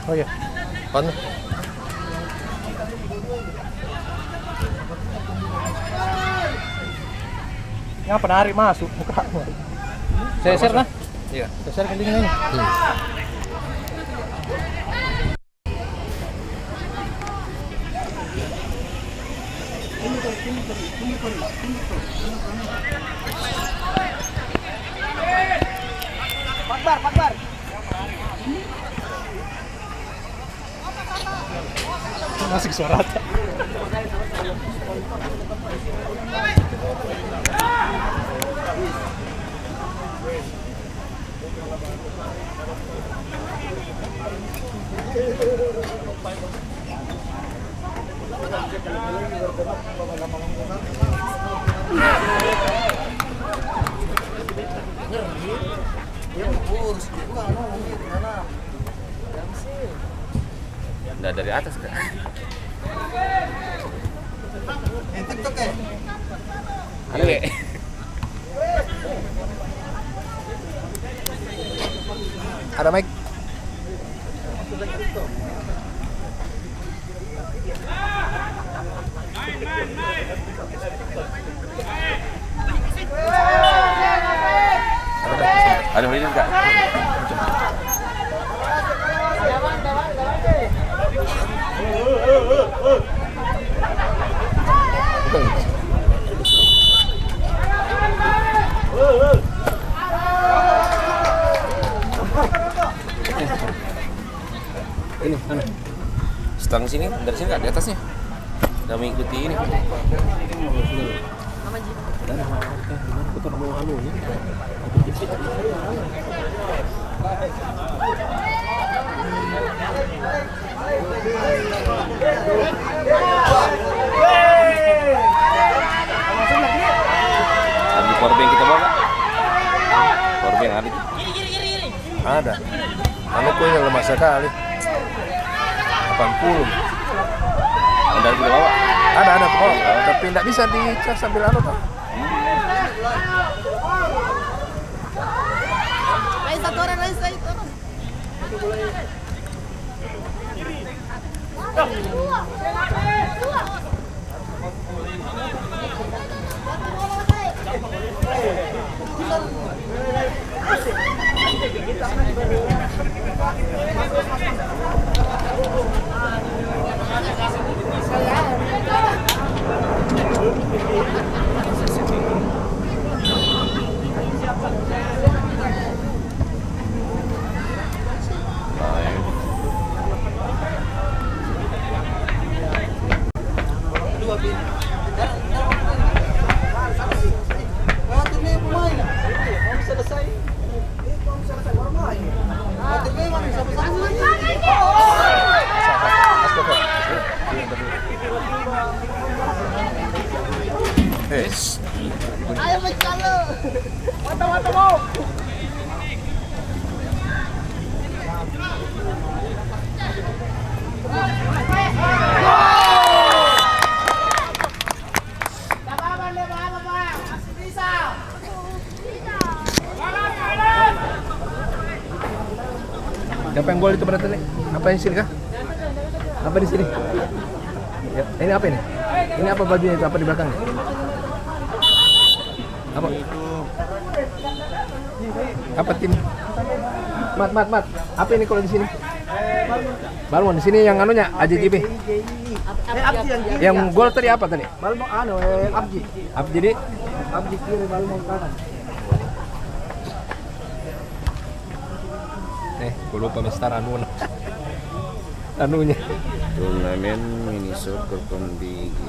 Oh iya. Pan. Ngapa narik masuk muka? Seser nah. Iya. Seser kelingan ini. Pakbar. Masuk suara. Nah, dari atas kan? Ada. Ada mic. Ada ini enggak? Ini mana? Setang sini, dari sini nggak di atasnya. Udah mengikuti ini. Ada di powerbank kita bawa nggak? Powerbank ada. Ada. Anu kuenya lemah sekali. 80. Ada kita bawa. Ada kok. Tapi tidak bisa dicas sambil anu Pak. Ayo bercalo. Mata mau. Siapa yang gol itu berarti nih? Apa yang sini kah? Apa di sini? Ya, ini apa ini? Ini apa bajunya itu? Apa di belakangnya? Apa? Apa tim? Mat. Apa ini kalau di sini? Balmon di sini yang anunya AJJB. Yang gol tadi apa tadi? Balmon Abji. Abji ini? Abji kiri, Balmon kanan. Gue lupa Mister anunya. Turnamen mini soccer Pembigi.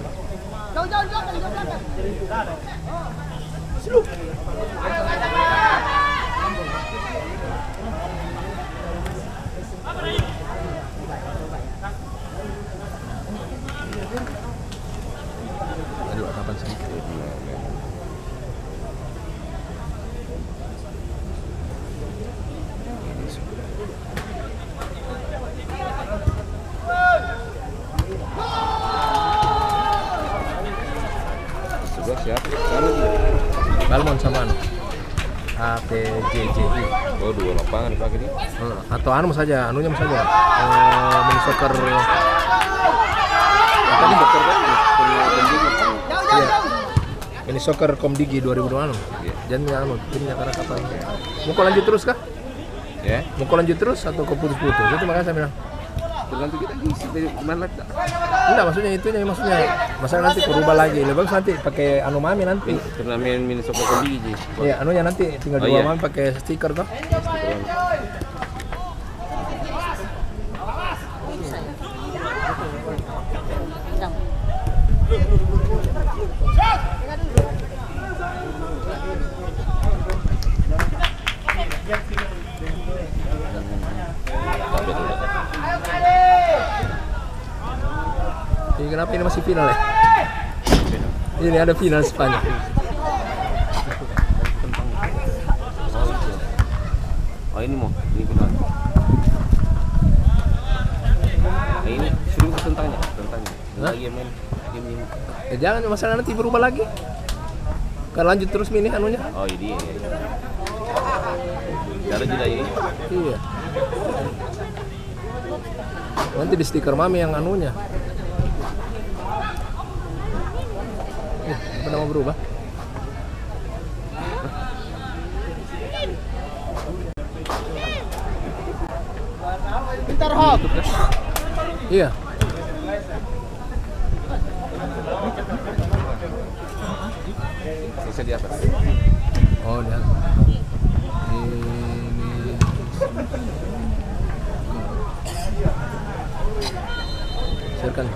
Aduh, kapan sih? Sebelah siapa? Balmon sama anu. STJJI. Oh, 2 lapangan dipakai nih. Atau anu saja, anunya saja. Mini soccer. Tadi dokter kan? Iya. Mini soccer Komdigi 2026. Iya. Jangan anu, timnya karena kapan. Mau kau lanjut terus kah? Ya. Mau kau lanjut terus atau kau putus-putus? Itu makanya saya bilang. Tergantung kita isi dari mana tak. Enggak, maksudnya itunya maksudnya. Masa nanti berubah lagi. Lebih bagus nanti pakai anu mami nanti. Turnamen mini soccer Komdigi. Iya, anunya nanti tinggal Oh, jual iya. mami pakai stiker toh. Ini kenapa ini masih final ya? Ini ada final Spanyol. Oh, ini mau, ini benar. Nah, ini suruh ke tentangnya. Lagi yang main tim ini. Ya jangan masalah nanti berubah lagi. Kan lanjut terus mini anunya. Oh, ini. Cara tidak ini. Iya. Nanti di stiker mami yang anunya. Apa mau berubah? Pintar hop. Iya. Selesai di atas. Oh, lihat. Ini. Silakan.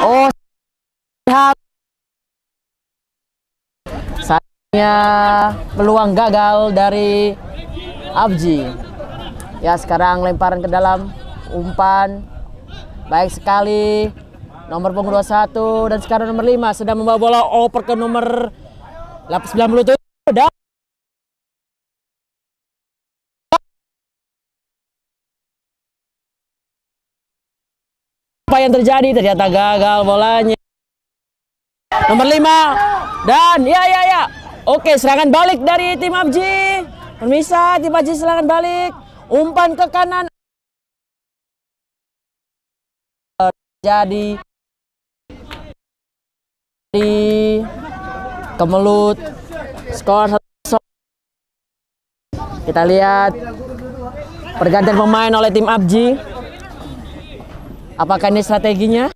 Oh, lihat. Saya peluang gagal dari Abji. Ya, sekarang lemparan ke dalam, umpan. Baik sekali. Nomor punggung 21 dan sekarang nomor 5 sedang membawa bola oper ke nomor 97. Dan apa yang terjadi? Ternyata gagal bolanya. Nomor 5 dan ya. Oke, serangan balik dari tim Abji. Pemirsa, tim Abji serangan balik. Umpan ke kanan. Jadi di kemelut skor 1-0. Kita lihat pergantian pemain oleh tim Abji. Apakah ini strateginya?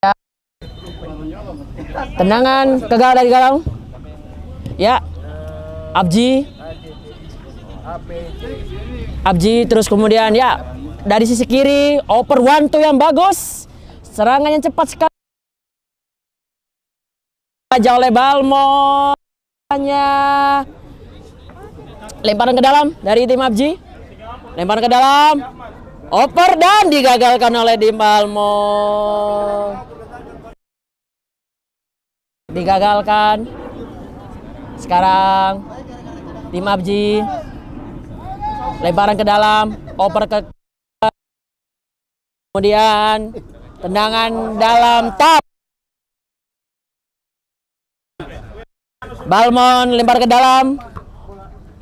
Ya. Tendangan ke dari gawang. Ya. Abji terus kemudian ya dari sisi kiri oper 1-2 yang bagus. Serangan yang cepat sekali aja oleh Balmon. Lemparan ke dalam dari tim Abji. Lemparan ke dalam. Oper dan digagalkan oleh tim Balmon. Digagalkan. Sekarang tim Abji. Lemparan ke dalam, oper ke kemudian tendangan dalam tap. Balmon lempar ke dalam.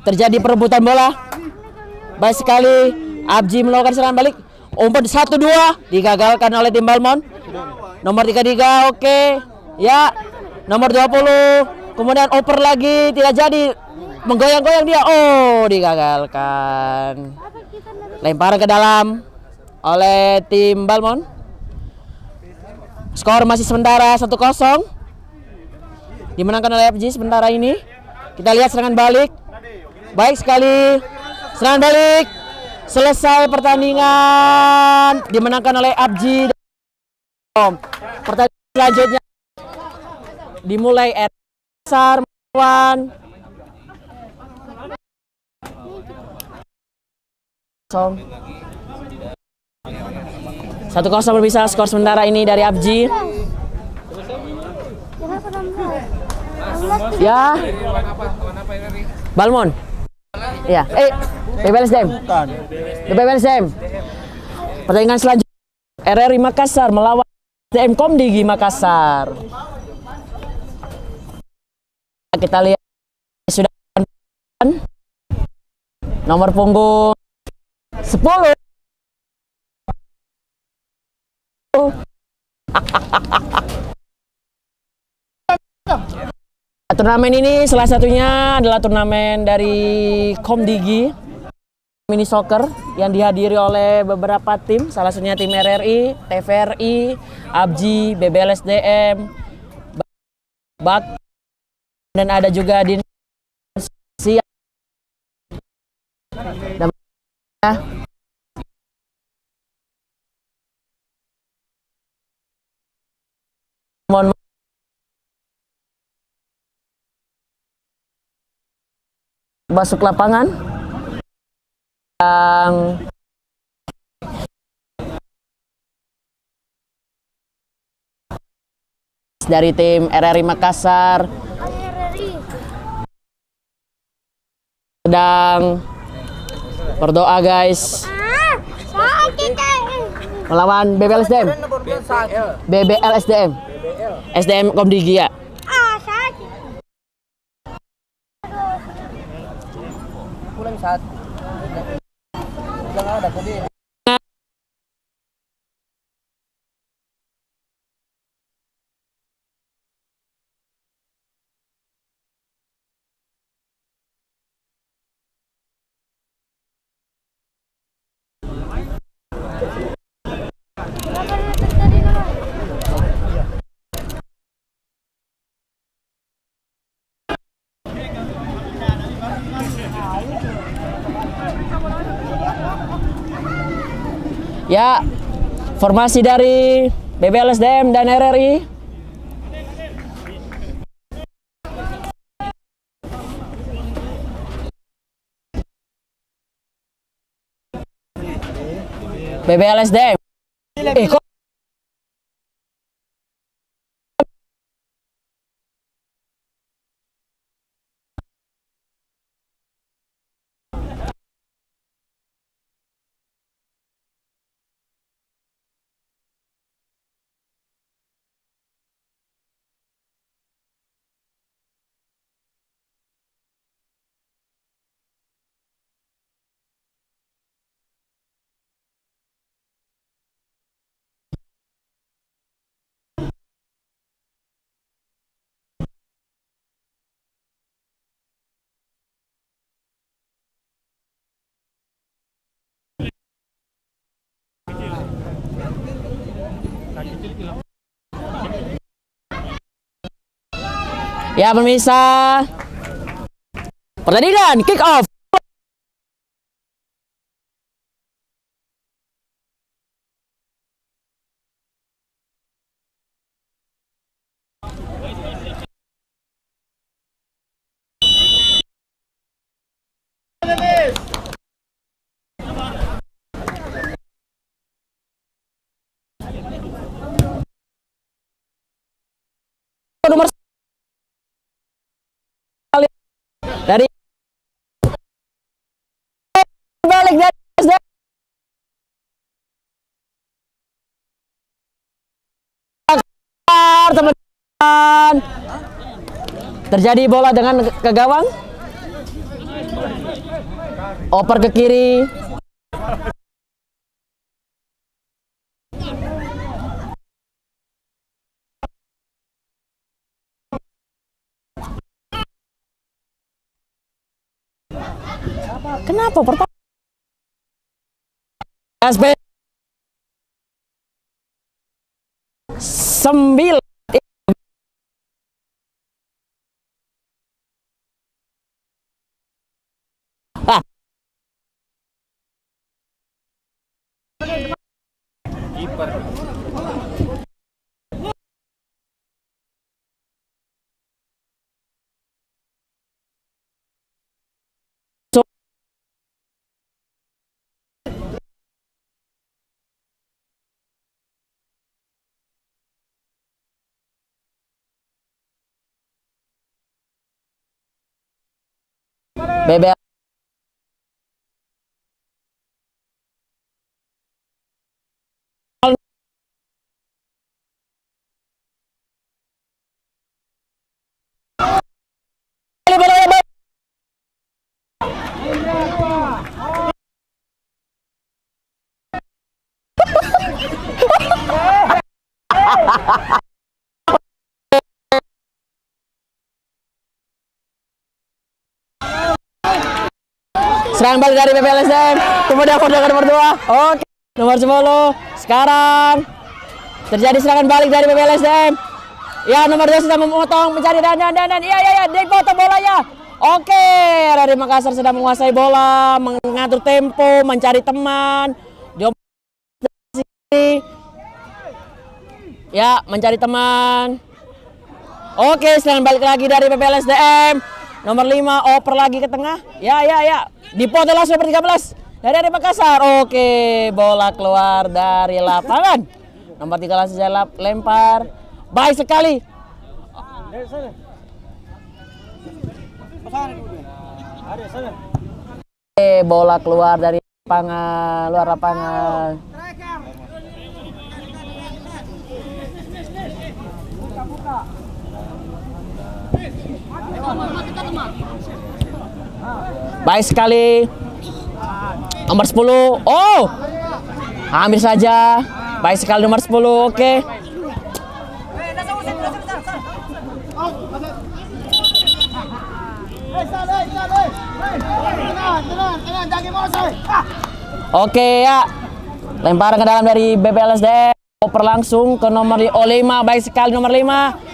Terjadi perebutan bola. Baik sekali. Abji melakukan serangan balik. Umpan 1-2 digagalkan oleh tim Balmon. Nomor 33 oke. Ya. Nomor 20 kemudian oper lagi tidak jadi. Menggoyang-goyang dia. Oh, digagalkan. Lemparan ke dalam oleh tim Balmon. Skor masih sementara 1-0. Dimenangkan oleh FJ sementara ini. Kita lihat serangan balik. Baik sekali. Serangan balik. Selesai pertandingan dimenangkan oleh Abji. Pertandingan selanjutnya dimulai Makassar melawan 1-0 berpisah skor sementara ini dari Abji. Ya. Balmon. Iya. BBLSDM. BBLSDM. Pertandingan selanjutnya RRI Makassar melawan SDM Komdigi Makassar. Kita lihat sudah nomor punggung 10. Turnamen ini salah satunya adalah turnamen dari Komdigi mini soccer yang dihadiri oleh beberapa tim, salah satunya tim RRI, TVRI, Abji, BBLSDM, BAK, dan ada juga di masuk lapangan yang dari tim RRI Makassar sedang berdoa guys melawan BBLSDM. BBLSDM. SDM Komdigi ya. Ya, formasi dari BBLSDM dan RRI. BBLSDM. Kok ya pemirsa, pertandingan kick off. Nomor dari balik dari teman-teman, terjadi bola dengan ke gawang, oper ke kiri. Kenapa pertama? SB 9 ah. BBL serangan balik dari BPLSDM. Kemudian korner nomor 2. Oke, nomor 10. Sekarang terjadi serangan balik dari BPLSDM. Ya, nomor 2 sedang memotong, mencari dan. Iya, dipotong bolanya. Oke, RRI Makassar sedang menguasai bola, mengatur tempo, mencari teman. Ya, mencari teman. Oke, serangan balik lagi dari BPLSDM. Nomor 5 oper lagi ke tengah. Ya. Dipotong langsung nomor 13 dari Makassar. Oke, bola keluar dari lapangan. Nomor 3 langsung lempar. Baik sekali. Oke, bola keluar dari lapangan, luar lapangan. Baik sekali. Nomor 10. Oh, hampir saja. Baik sekali nomor 10. Oke. Oke ya. Lemparan ke dalam dari BPLSDM. Oper langsung ke nomor 5. Baik sekali nomor 5.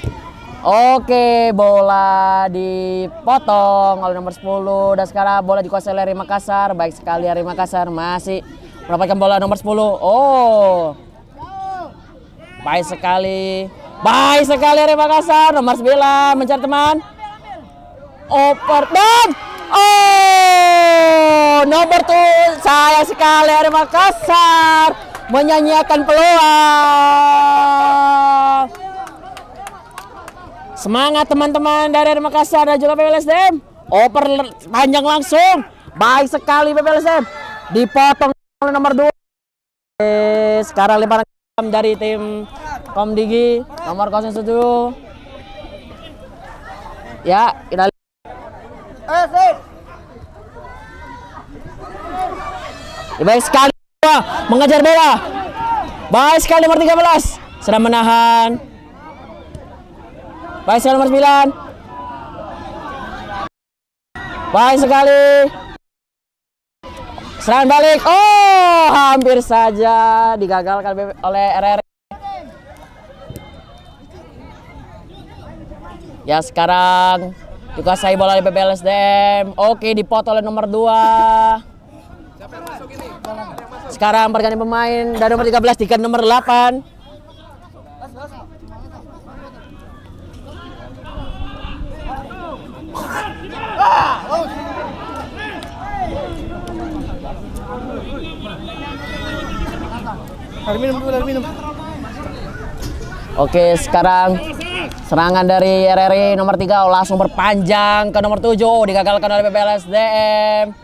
Oke, bola dipotong oleh nomor 10 dan sekarang bola dikuasai oleh RRI Makassar. Baik sekali RRI Makassar masih mendapatkan bola nomor 10. Oh, baik sekali RRI Makassar. Nomor 9 mencari teman. Oper dan nomor 2 sayang sekali RRI Makassar menyanyiakan peluang. Semangat teman-teman dari RRI Makassar dan juga BPLSDM. Oper panjang langsung. Baik sekali BPLSDM. Dipotong oleh nomor 2. Sekarang lemparan dari tim Komdigi nomor 07. Ya, kita lihat. Baik sekali mengejar bola. Baik sekali nomor 13. Sedang menahan. Baik sekali nomor 9. Baik sekali. Serangan balik. Oh, hampir saja digagalkan oleh RRI. Ya, sekarang dikuasai bola oleh BPLSDM. Oke, dipotong oleh nomor 2. Sekarang pergantian pemain dari nomor 13 diganti nomor 8. Minum. Oke, sekarang serangan dari RRI nomor 3 langsung berpanjang ke nomor 7, digagalkan oleh BPLSDM.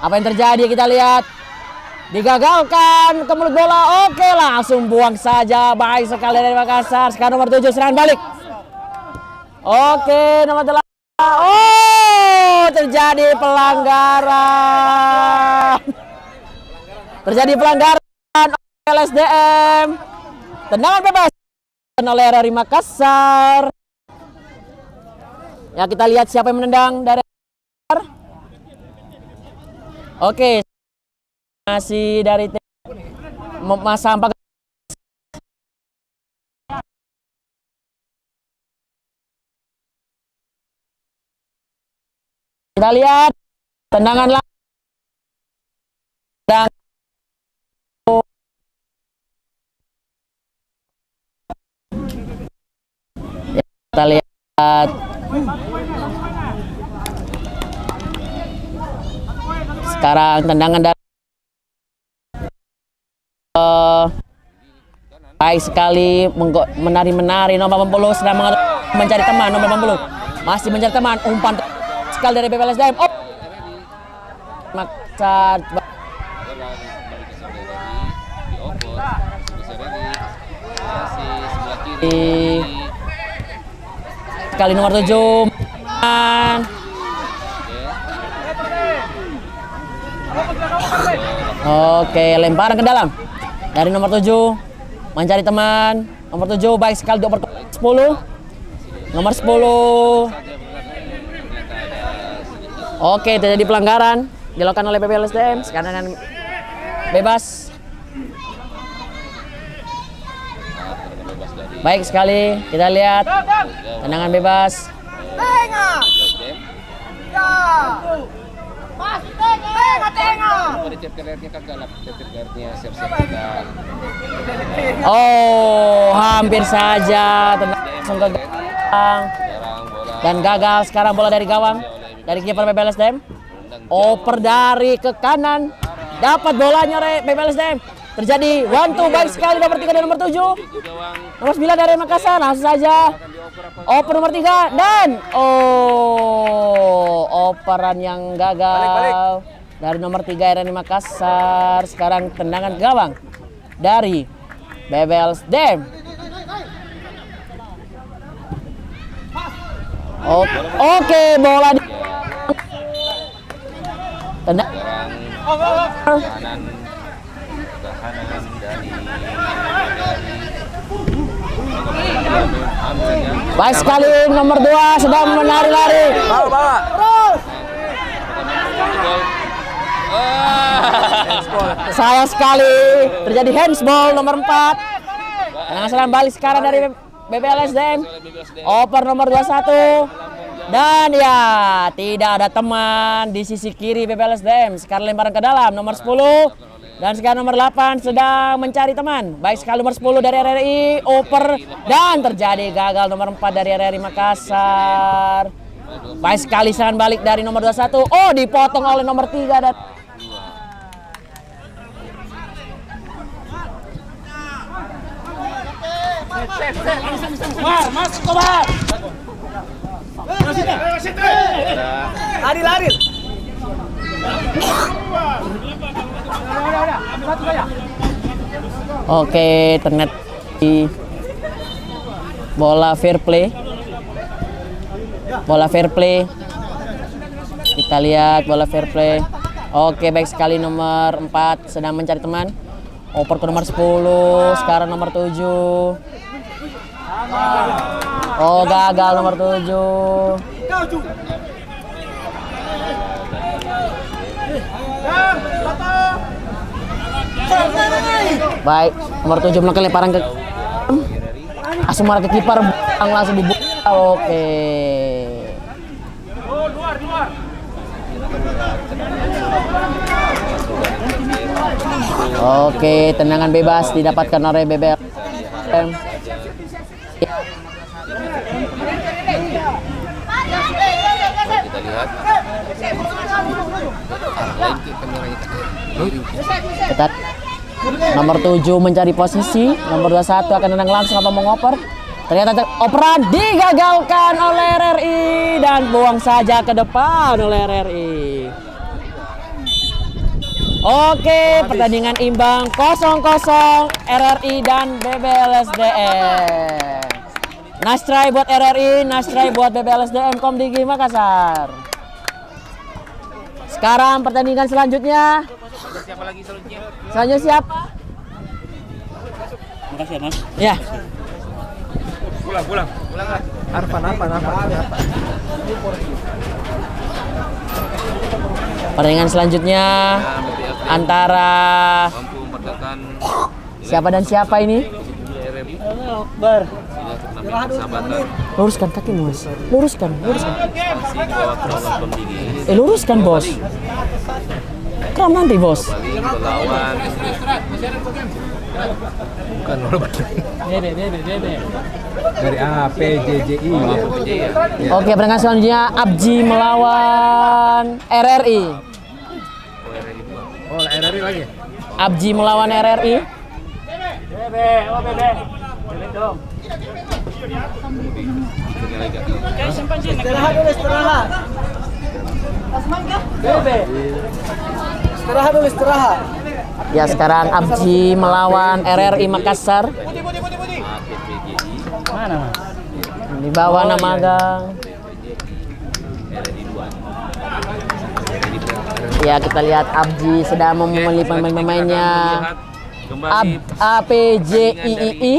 Apa yang terjadi kita lihat. Digagalkan ke mulut bola. Oke, langsung buang saja. Baik sekali dari Makassar. Sekarang nomor 7 serangan balik. Oke, nomor 8. Oh, terjadi pelanggaran. Terjadi pelanggaran LSDM. Tendangan bebas oleh RRI Makassar. Ya, kita lihat siapa yang menendang dari Oke. Masih dari Mas Sampah. Kita lihat tendangan langsung. Kita lihat sekarang tendangan dari baik sekali menari nomor 80 sedang mencari teman nomor 80 masih mencari teman umpan sekali dari BPLSDM. Makassar. Bola kembali ke saudara dioper ke saudara masih sebelah kiri. Kali nomor 7. Oke, lemparan ke dalam dari nomor 7 mencari teman. Nomor 7 baik sekali dioper ke 10. Nomor 10. Oke, terjadi pelanggaran dilakukan oleh PPLSDM. Sekarang bebas. Baik sekali, kita lihat tendangan bebas. Oh, hampir saja langsung ke gawang dan gagal. Sekarang bola dari gawang dari kiper PPLSDM. Oper dari ke kanan, dapat bolanya PPLSDM. Terjadi 1-2 baik sekali nomor 3 dan nomor 7. Nomor 9 dari Makassar langsung saja oper nomor 3 dan operan yang gagal dari nomor 3 RRI Makassar. Sekarang tendangan gawang dari PPLSDM. Oke, bola di tendangan kanan dari baik sekali nomor 2 sedang menari-lari. Bawa. Sayang sekali terjadi handsball nomor 4. Tendangan serangan balik sekarang dari BPLSDM. Oper nomor 21. Dan ya, tidak ada teman di sisi kiri BPLSDM. Sekarang lemparan ke dalam nomor 10. Dan sekarang nomor 8 sedang mencari teman. Baik sekali nomor 10 dari RRI, oper dan terjadi gagal nomor 4 dari RRI Makassar. Baik sekali serangan balik dari nomor 21. Oh, dipotong oleh nomor 3 dan Lari. oke, ternyata bola fair play. Bola fair play. Kita lihat bola fair play. Oke, baik sekali nomor 4 sedang mencari teman. Oper ke nomor 10, sekarang nomor 7. Oh, gagal nomor 7. Baik, nomor 7 melakukan lemparan ke langsung marah ke kiper, langsung dibuka. Oke. Oke, tendangan bebas didapatkan oleh BBM. Kita lihat Ketat. Nomor 7 mencari posisi, nomor 21 akan tenang langsung apa mau ngoper. Ternyata operan digagalkan oleh RRI dan buang saja ke depan oleh RRI. Oke, pertandingan imbang 0-0 RRI dan BBLSDM. Nice try buat RRI, nice try buat BBLSDM Komdigi Makassar. Sekarang pertandingan selanjutnya. siapa lagi selanjutnya? Selanjutnya siap? Makasih ya, Mas. Ya. Pulang. Arfan. Pertandingan selanjutnya antara Mampu mempertahankan siapa dan siapa ini? RRI Akbar. turnamen persahabatan Luruskan kaki, Mas. Luruskan. masih di bawah kenaungan Komdigi. Luruskan, Bos. Kram nanti, Bos. Kembali melawan Bukan nomor Bebe. dari APJJI. PJ ya. Oke, pertandingan selanjutnya Abji melawan RRI. Oh, RRI lagi. Abji melawan RRI. Bebe dong. Ini lagi. Istirahat dulu, istirahat. Bebe. Istirahat dulu, istirahat. Ya sekarang Abji melawan RRI Makassar. Mana, Mas? Di bawah nama Gang. Ya kita lihat Abji sedang memilih pemain-pemainnya. APJIII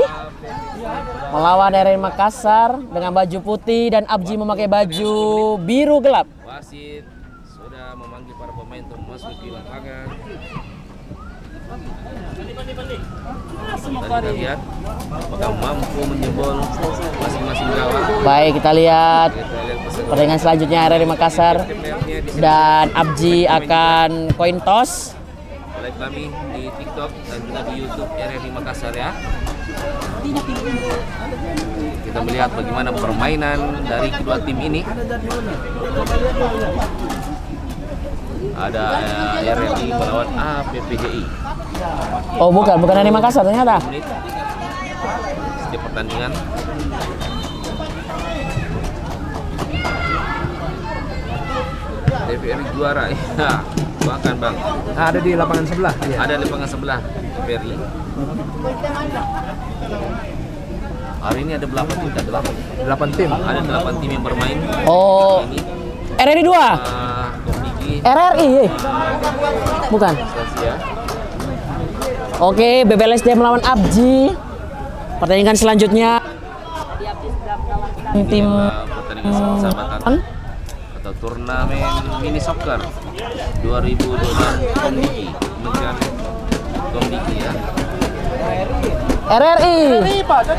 melawan RRI Makassar dengan baju putih dan Abji memakai baju biru gelap. Wasit sudah memanggil para pemain untuk masuk di lapangan. Dan kita lihat apakah mampu menjebol masing-masing gawang. Baik kita lihat Kita lihat pertandingan selanjutnya RRI Makassar dan Abji akan coin toss. Live kami di TikTok dan juga di YouTube RRI Makassar ya. Kita melihat bagaimana permainan dari kedua tim ini. Ada RRI melawan APPJI. Oh bukan RRI Makassar ternyata. Menit setiap pertandingan. TVRI juara ya. Bahkan Bang, Ada di lapangan sebelah. Iya. ada di lapangan sebelah TVRI. Hari ini ada berapa tim? Ada 8 tim. Ada 8 tim yang bermain. Oh Ini RRI 2. Komdigi, RRI bukan. Stasia. Oke, BBLSD melawan Abji. Pertandingan selanjutnya tim Pertandingan sahabatan atau turnamen mini soccer 2022 Komdigi, Kementerian Komdigi ya.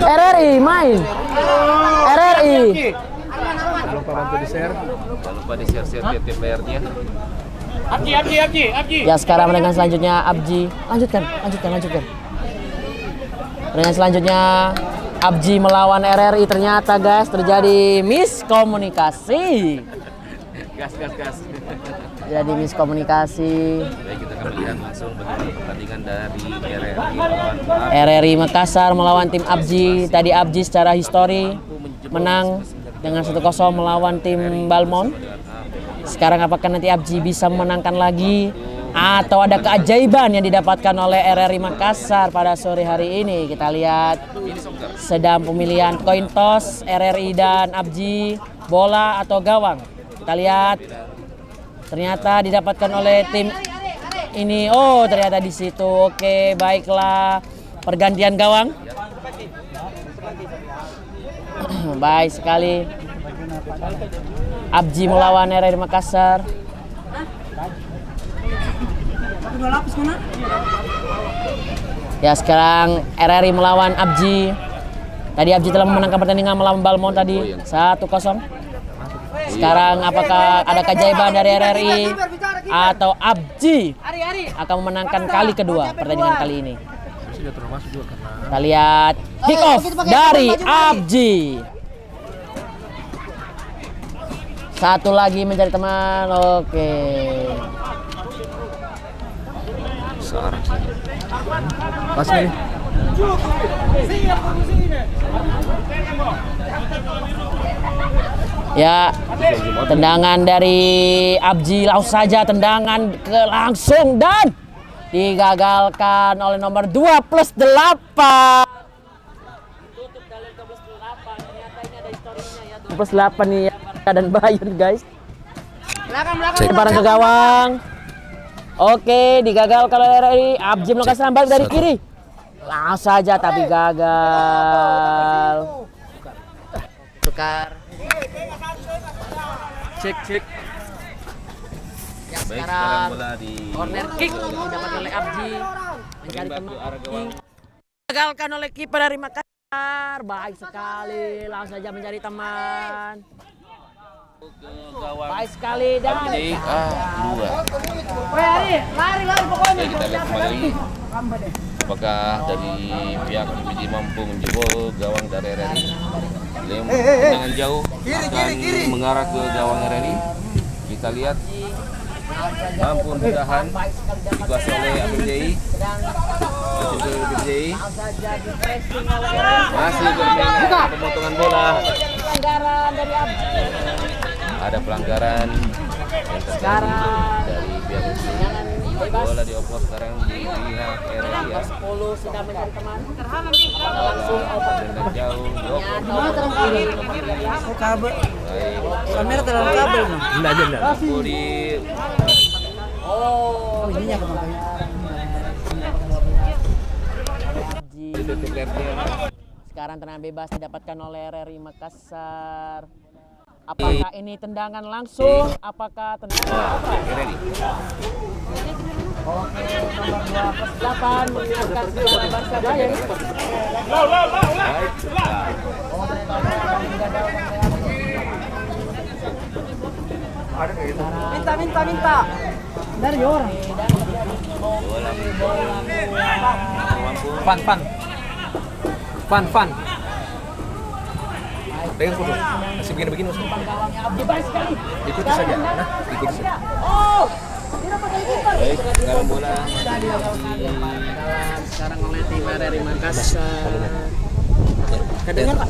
RRI main. RRI. Jangan lupa bantu di share. Jangan lupa di share-share ke TVRI-nya. Ya sekarang pertandingan selanjutnya Abji. Lanjutkan. Pertandingan selanjutnya Abji melawan RRI. Ternyata guys terjadi miskomunikasi. Gas. Jadi miskomunikasi. Baik, kita akan melihat langsung bagaimana pertandingan dari RRI melawan RRI Makassar melawan tim Abji. Tadi Abji secara histori menang dengan 1-0 melawan tim Balmond. Sekarang apakah nanti Abji bisa memenangkan lagi atau ada keajaiban yang didapatkan oleh RRI Makassar pada sore hari ini? Kita lihat sedang pemilihan coin toss RRI dan Abji, bola atau gawang. Kita lihat ternyata didapatkan oleh tim ini. Oh, ternyata di situ. Oke, baiklah. Pergantian gawang. Baik sekali. Abji melawan RRI Makassar. Ya sekarang RRI melawan Abji. Tadi Abji telah memenangkan pertandingan melawan Balmond tadi 1-0. Sekarang apakah ada keajaiban dari RRI atau Abji akan memenangkan kali kedua pertandingan kali ini? Kita lihat kick off dari Abji. Satu lagi mencari teman. Oke. Searah. Pas nih. Ya, tendangan dari Abji langsung saja tendangan langsung dan digagalkan oleh nomor 2+8. +8 nih ya dan Bayern guys. Lemparan ke gawang. Oke, digagalkan oleh RRI. Abji melakukan serangan balik dari kiri. Langsung saja tapi gagal. Tukar. Cek. Baik, sekarang Sekarang bola di corner kick didapat oleh Abji mencari teman. Digagalkan oleh kiper dari Makassar. Baik sekali, langsung saja mencari teman. Baik sekali dan Abdi A2. lari pokoknya. Oke, kita lihat kembali apakah dari pihak PPJ mampu menjebol gawang dari RRI. Dengan jauh akan mengarah ke gawang RRI. Kita lihat mampu ditahan dikuasai oleh APPJI. Masih bermain pemotongan bola. Pelanggaran dari Abji. Ada pelanggaran Sekarang dari pihak tendangan bebas. bola dioplos sekarang di pihak RRI ya. 10 sudah mencari teman. Langsung tendang jauh Atau kiri nomor 13. Oh, kabel. baik Kamera terlalu kabel nih. Enggak aja enggak. mampu di Oh, ininya kemana? titik lernya. sekarang tendangan bebas didapatkan oleh RRI Makassar. Apakah ini tendangan langsung? Apakah tendangan apa? RRI Oke, nomor 28 mengingatkan secara Barca Jaya. baik Minta. Dari orang. bola mampu Fan. Pegang kudu. Masih begini-begini Mas. Gawangnya Abdi baik sekali. Ikuti saja. Nah, ikuti saja. Oh, tidak pakai kiper. baik sekarang bola Sekarang oleh tim RRI Makassar. Kedengar Pak?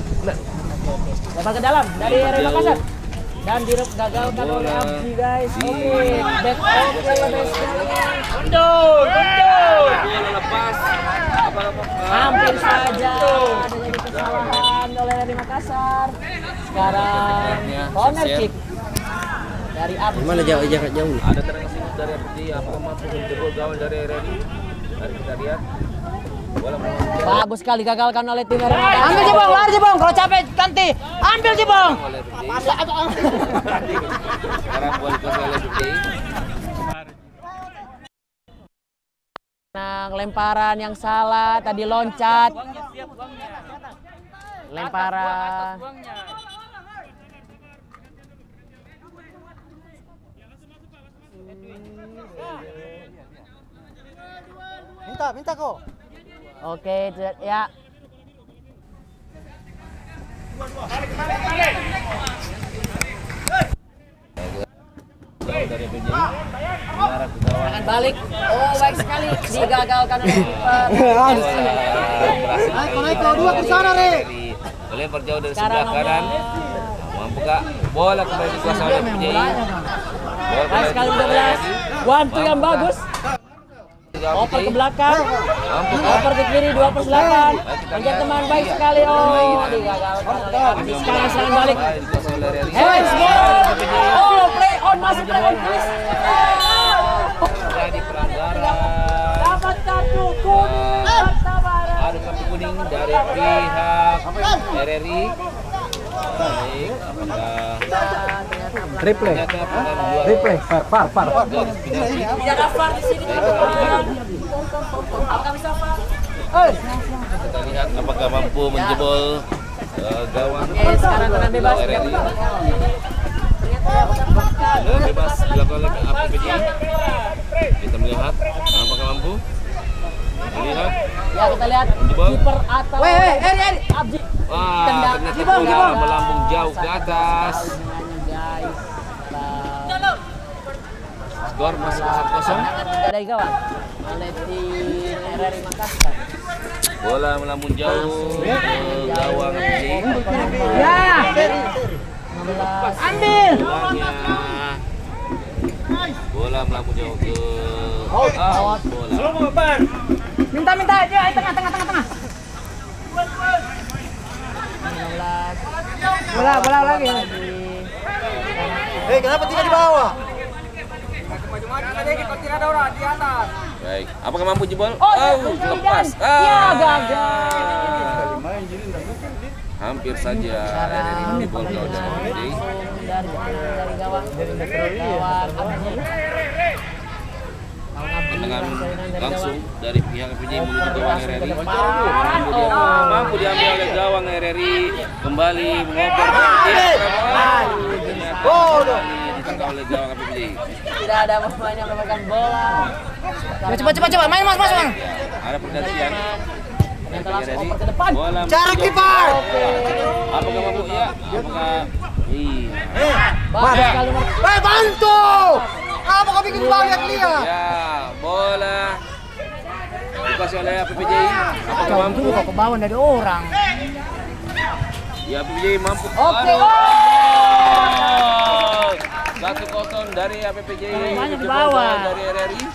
Lebar ke dalam dari RRI Makassar. Dan digagalkan oleh Abdi guys. Oke, back oke lebih sekali. Mundur. bola lepas Hampir saja terjadi kesalahan oleh RRI Makassar. Sekarang corner kick dari Abdi. Mana jarak jauh? ada tendangan sini dari RRI apakah mampu menjebol gawang dari RRI. Mari kita lihat bola Bagus sekali gagalkan oleh tim RRI Makassar. Ambil Jebong, lari Jebong. Kalau capek ganti. Ambil Jebong. oleh RRI. Sekarang bola dikuasai oleh RRI. Lemparan yang salah tadi loncat. Lemparan. Minta kok. Oke, ya. Jauh dari PJ mengarah ke gawang. Tangan balik. Oh, baik sekali digagalkan oleh kiper. Naik dua ke sana, Re. Melempar jauh dari Sekarang sebelah kanan. Mampu kak? Bola kembali dikuasai oleh PJ. Baik sekali 12. One two yang bagus. Oper ke belakang. Mampu kak? Oper ke kiri 2/8. Lanjut teman baik sekali. Oh, digagalkan oleh Abdi. Sekarang serangan balik. Dikuasai oleh RRI. Evans ball. Oh, play on masuk play on please. Jadi pelanggaran. Dapat kartu kuning bersabaran. Ada kartu kuning dari pihak RRI. Baik, apakah Replay. ternyata pelanggaran dua Replay. Far. garis penalti? Tidak ada VAR di sini teman-teman. Apakah bisa VAR? Kita lihat apakah mampu menjebol gawang. Oke, sekarang tenang bebas. RRI. Mendapatkan Bebas dilakukan oleh APBD. Kita melihat apakah mampu. Melihat. Ya, kita lihat Menjebol. kiper atau Abdi. Wah, Tendang. ternyata bola melambung jauh ke atas. Guys. Skor masih 1-0. Dari gawang oleh tim RRI Makassar. Bola melambung jauh ke gawang APBD. Ya. 16. Ambil. Bolanya. Bola melambung jauh ke bola. Minta aja tengah. 16. Bola lagi. Kenapa tidak di bawah? Baik, apakah mampu jebol? Lepas. lepas. Ya, gagal. Hampir saja RRI menjebol gawang dari APBD. Dari gawang Abdi. Tendangan langsung dari pihak APBD menuju gawang RRI. Mampu diambil oleh gawang RRI, kembali mengoper. Ditangkap oleh gawang APBD. Tidak ada pemain yang mendapatkan bola. Coba main Mas. Ada pergantian. Kita langsung oper ke depan. Bola Cara kiper. apakah mampu ya? Apakah Bagus sekali. Bantu. Apa kau bikin banyak lihat? ya bola dikuasai oleh APBD. Apakah mampu? Kau kebawan dari orang. Ya APBD mampu. Oke. Aduh. 1-0 dari dari APPJ Banyak di Jebol bawah. gawang dari RRI.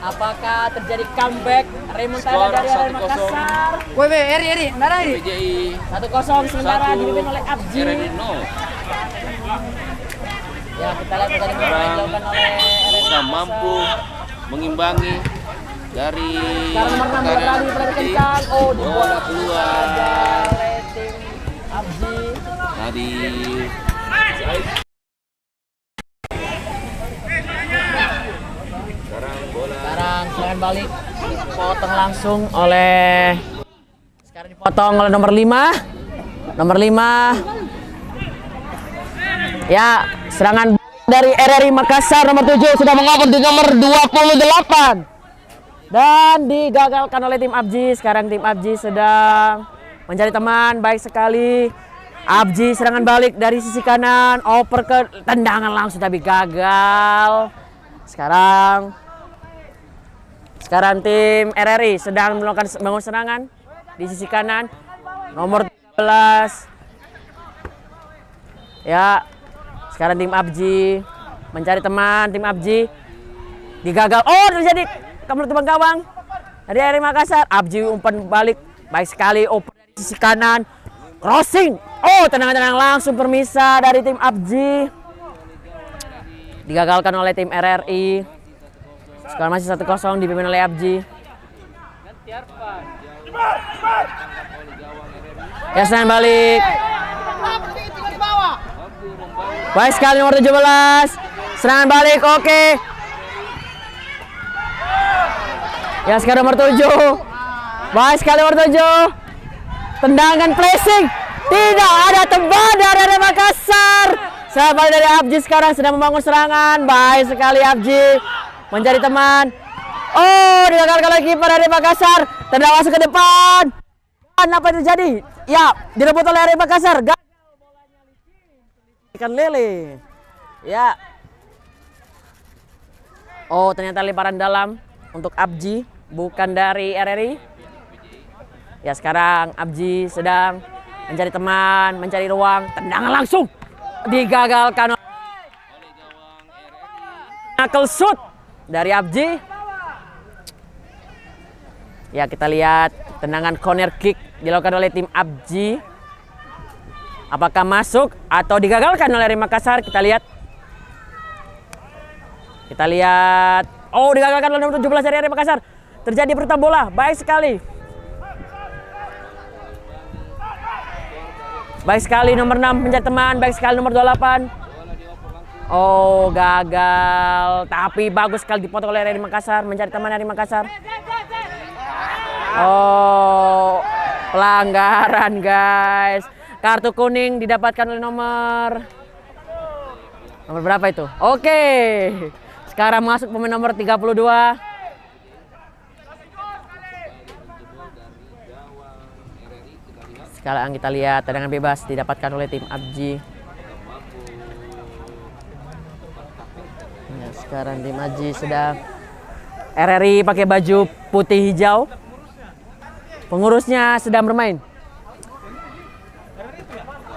Apakah terjadi comeback remontada Skor dari RRI 1-0. Makassar? Woi, Eri, mana ini? PPJI 1-0 sementara dipimpin oleh Abji. RRI 0. Ya, kita lihat tadi yang dilakukan oleh RRI Kita Makassar. mampu mengimbangi dari Sekarang nomor 6 berani berani kencang. Oh, bola dibuat keluar oleh tim Abji. tadi. Sekarang bola Sekarang serangan balik dipotong langsung oleh nomor 5. Nomor 5. Ya, serangan dari RRI Makassar nomor 7 sudah mengoper di nomor 28 dan digagalkan oleh tim Abji. Sekarang tim Abji sedang mencari teman. Baik sekali Abji, serangan balik dari sisi kanan, oper ke tendangan langsung tapi gagal. Sekarang tim RRI sedang melakukan bangun serangan di sisi kanan nomor 13. Ya, sekarang tim Abji mencari teman. Tim Abji digagal. Oh, terjadi penutupan gawang dari RRI Makassar. Abji umpan balik baik sekali, oper dari sisi kanan, crossing. Oh, tendangan langsung permisah dari tim Abji. Digagalkan oleh tim RRI. Sekarang masih 1-0 dipimpin oleh Abji. Ya, serangan balik. Baik sekali nomor 17. Serangan balik, oke. Ya, sekarang nomor 7. Baik sekali nomor 7. Tendangan placing. Tidak ada tembak dari RRI Makassar. Sahabat dari Abji sekarang sedang membangun serangan. Baik sekali Abji mencari teman. Oh, digagalkan oleh kiper RRI Makassar. Tendang masuk ke depan. Dan apa yang terjadi? Ya, direbut oleh RRI Makassar. Ikan lele. Ya. Oh, ternyata lemparan dalam untuk Abji, bukan dari RRI. Ya, sekarang Abji sedang mencari teman, mencari ruang, tendangan langsung digagalkan oleh knuckle shoot dari Abji. Ya, kita lihat tendangan corner kick dilakukan oleh tim Abji. Apakah masuk atau digagalkan oleh RRI Makassar? Kita lihat. Oh, digagalkan oleh nomor 17 dari RRI Makassar. Terjadi perebutan bola. Baik sekali. Baik sekali nomor 6 mencari teman. Baik sekali nomor 28. Oh, gagal. Tapi bagus sekali dipotong oleh RRI Makassar. Mencari teman RRI Makassar. Oh, pelanggaran guys. Kartu kuning didapatkan oleh nomor berapa itu? Oke. Sekarang masuk pemain nomor 32. Sekarang kita lihat tendangan bebas didapatkan oleh tim Abji. Ya, sekarang tim Abji sedang RRI pakai baju putih hijau. Pengurusnya sedang bermain.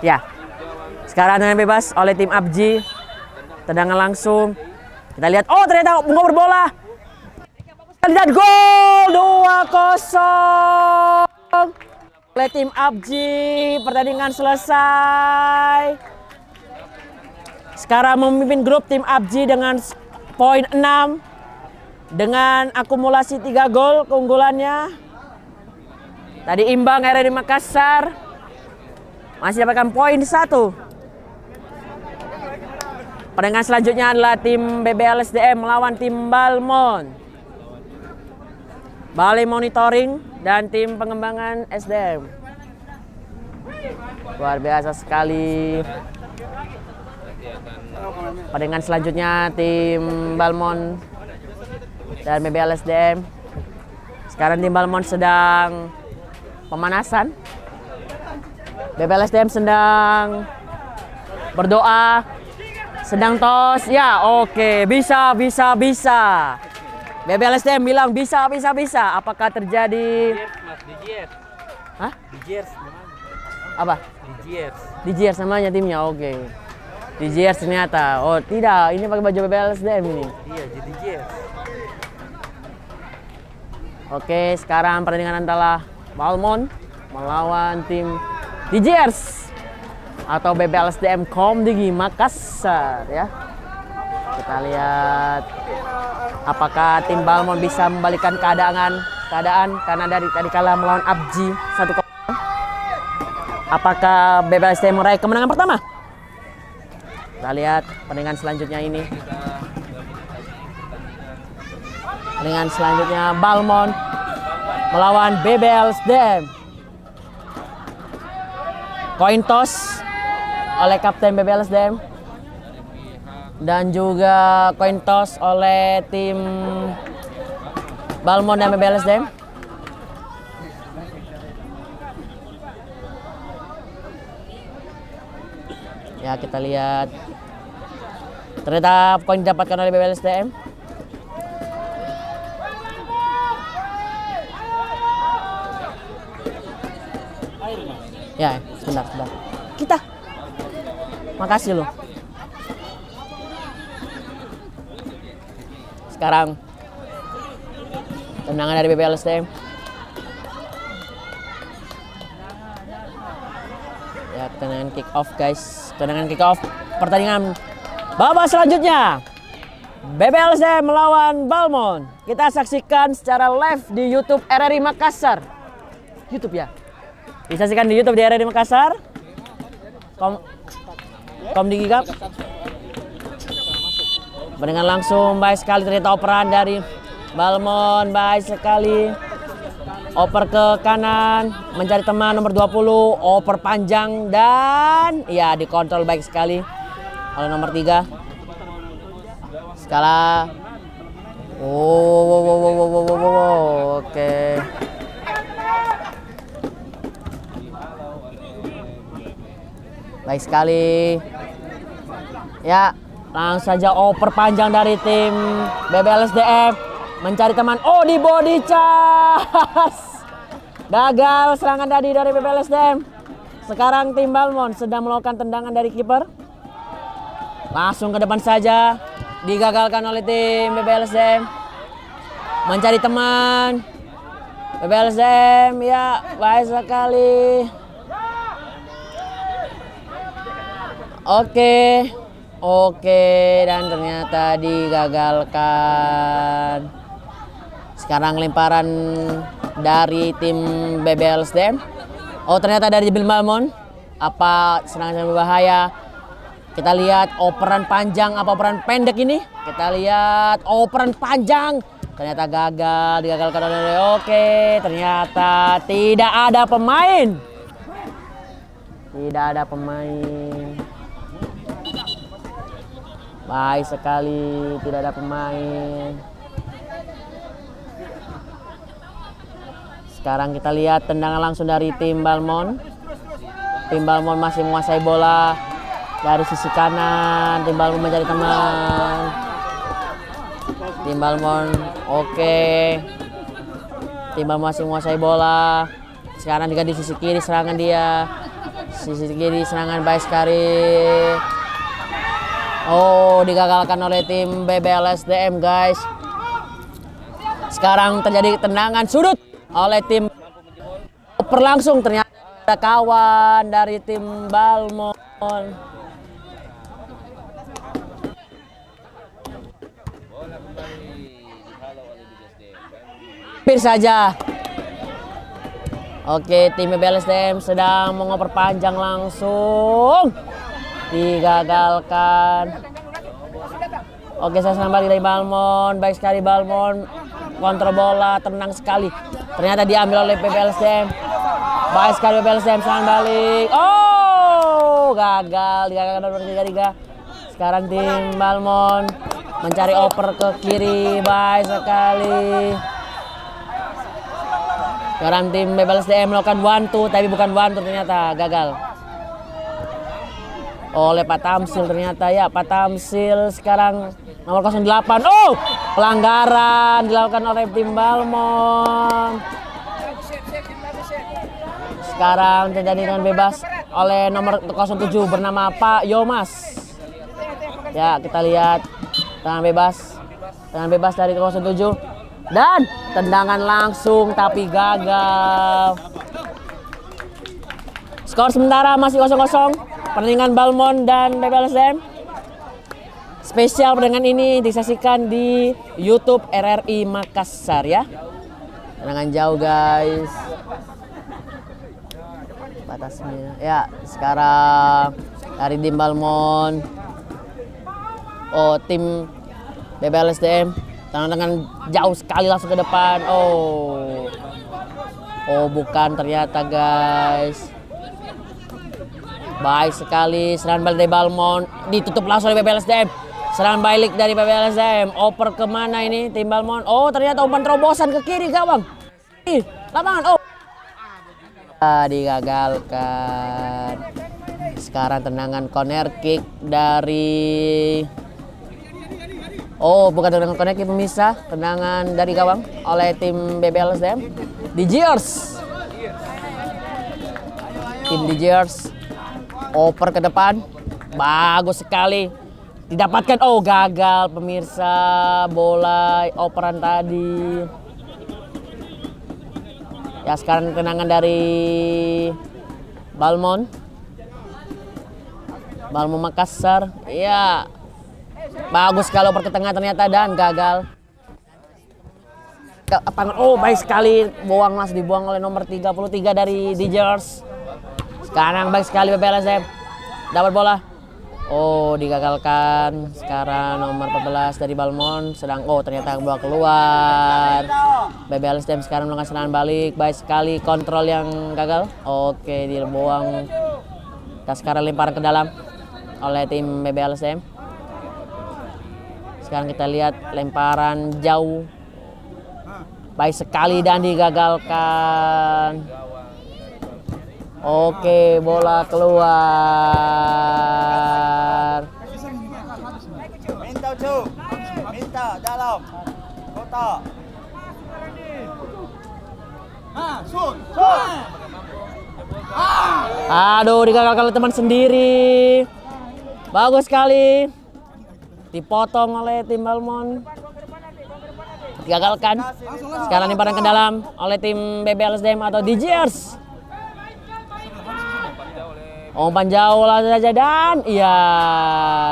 Ya. Sekarang tendangan bebas oleh tim Abji. Tendangan langsung. Kita lihat. Oh, ternyata ngoper bola. Dan gol 2-0. Oleh tim Abji, pertandingan selesai. Sekarang memimpin grup tim Abji dengan poin 6 dengan akumulasi 3 gol keunggulannya. Tadi imbang RRI Makassar, masih dapatkan poin 1. Pertandingan selanjutnya adalah tim BBLSDM melawan tim Balmon, Balai Monitoring dan tim pengembangan SDM. Luar biasa sekali. Pertandingan selanjutnya tim Balmon dan BBLSDM. Sekarang tim Balmon sedang pemanasan. BBLSDM sedang berdoa, sedang tos. Ya, oke, bisa. BBLSDM bilang bisa. Apakah terjadi? Hah? Dijiers, Apa? Dijiers. Dijiers namanya timnya, oke. DJers ternyata. Oh tidak, ini pakai baju BBLSDM ini. Iya, jadi JS. Oke, sekarang pertandingan antara Balmond melawan tim DJers atau BBLSDM Komdigi Makassar ya. Kita lihat apakah tim Balmond bisa membalikan keadaan karena dari tadi kalah melawan Abji 1-0. Apakah BBLSDM meraih kemenangan pertama? Kita lihat pertandingan selanjutnya ini. Pertandingan selanjutnya Balmond melawan BBLSDM. Coin toss oleh kapten BBLSDM dan juga coin toss oleh tim Balmond dan BBLSDM. Ya, kita lihat ternyata poin didapatkan oleh BBLSDM. Ya, sebentar. Kita. Makasih loh. Sekarang tendangan dari BBLSDM. Ya, tendangan kick off guys. Tendangan kick off pertandingan babak selanjutnya. BBLSDM melawan Balmond. Kita saksikan secara live di YouTube RRI Makassar. YouTube ya. Disaksikan di YouTube di RRI Makassar. Komdigi Cup. Dengan langsung baik sekali ternyata operan dari Balmond, baik sekali. Oper ke kanan, mencari teman nomor 20, oper panjang dan ya dikontrol baik sekali oleh nomor 3. Skala. Oke. Baik sekali. Ya, langsung saja oper panjang dari tim BBLSDM. Mencari teman. Oh, di body charge. Gagal serangan tadi dari BBLSDM. Sekarang tim Balmond sedang melakukan tendangan dari kiper. Langsung ke depan saja. Digagalkan oleh tim BBLSDM. Mencari teman. BBLSDM ya, baik sekali. Oke, dan ternyata digagalkan. Sekarang lemparan dari tim BBLSDM. Oh, ternyata dari tim Balmond. Apa serangan berbahaya? Kita lihat operan panjang apa operan pendek ini? Kita lihat operan panjang. Ternyata gagal, digagalkan oleh. Oke, ternyata tidak ada pemain. Tidak ada pemain. Baik sekali, tidak ada pemain. Sekarang kita lihat tendangan langsung dari tim Balmond. Tim Balmond masih menguasai bola dari sisi kanan. Tim Balmond mencari teman. Tim Balmond, oke. Tim Balmond masih menguasai bola. Sekarang diganti sisi kiri serangan dia. Sisi kiri serangan baik sekali. Oh, digagalkan oleh tim BBLSDM guys. Sekarang terjadi tendangan sudut oleh tim. Berlangsung ternyata ada kawan dari tim Balmond. Hampir saja. Oke, tim BBLSDM sedang mengoper panjang langsung. Digagalkan. Oke, saya serang balik dari Balmond. Baik sekali Balmond. Kontrol bola, tenang sekali. Ternyata diambil oleh BBLSDM. Baik sekali BBLSDM, serang balik. Oh, gagal. Digagalkan nomor 3. Sekarang tim Balmond mencari oper ke kiri. Baik sekali. Sekarang tim BBLSDM melakukan 1-2, tapi bukan 1-2 ternyata gagal. Oleh Pak Tamsil ternyata ya, Pak Tamsil sekarang nomor 08. Oh, pelanggaran dilakukan oleh tim Balmond. Sekarang terjadi dengan bebas oleh nomor 07 bernama Pak Yomas. Ya, kita lihat tendangan bebas dari 07 dan tendangan langsung tapi gagal. Skor sementara masih 0-0. Pertandingan Balmond dan BBLSDM. Spesial pertandingan ini disaksikan di YouTube RRI Makassar ya. Tendangan jauh guys. Batasnya. Ya, sekarang dari tim Balmond. Oh, tim BBLSDM. Tendangan jauh sekali langsung ke depan. Oh, bukan ternyata guys. Baik sekali, serangan balik dari Balmond, ditutup langsung oleh BBLSDM. Serangan balik dari BBLSDM, oper kemana ini tim Balmond? Oh, ternyata umpan terobosan ke kiri gawang. Lapangan, digagalkan. Sekarang tendangan corner kick dari... Oh, bukan tendangan corner kick pemisah, tendangan dari gawang oleh tim BBLSDM. Digiers. Tim Digiers. Oper ke depan, bagus sekali. Didapatkan, oh gagal pemirsa bola operan tadi. Ya sekarang tendangan dari Balmond Makassar. Ya bagus kalau oper ke tengah ternyata dan gagal. Oh baik sekali, dibuang oleh nomor 33 dari Digiers. Sekarang baik sekali BBLSDM dapat bola. Oh digagalkan. Sekarang nomor 14 dari Balmond ternyata bola keluar. BBLSDM sekarang melakukan serangan balik. Baik sekali, kontrol yang gagal. Oke, dibuang. Kita sekarang lemparan ke dalam oleh tim BBLSDM. Sekarang kita lihat lemparan jauh. Baik sekali dan digagalkan. Oke, bola keluar. Minta dalam kota. Aduh, digagalkan oleh teman sendiri. Bagus sekali. Dipotong oleh tim Balmond. Digagalkan. Sekarang lemparan ke dalam oleh tim BBLSDM atau Digiers. Umpan jauh langsung saja dan iya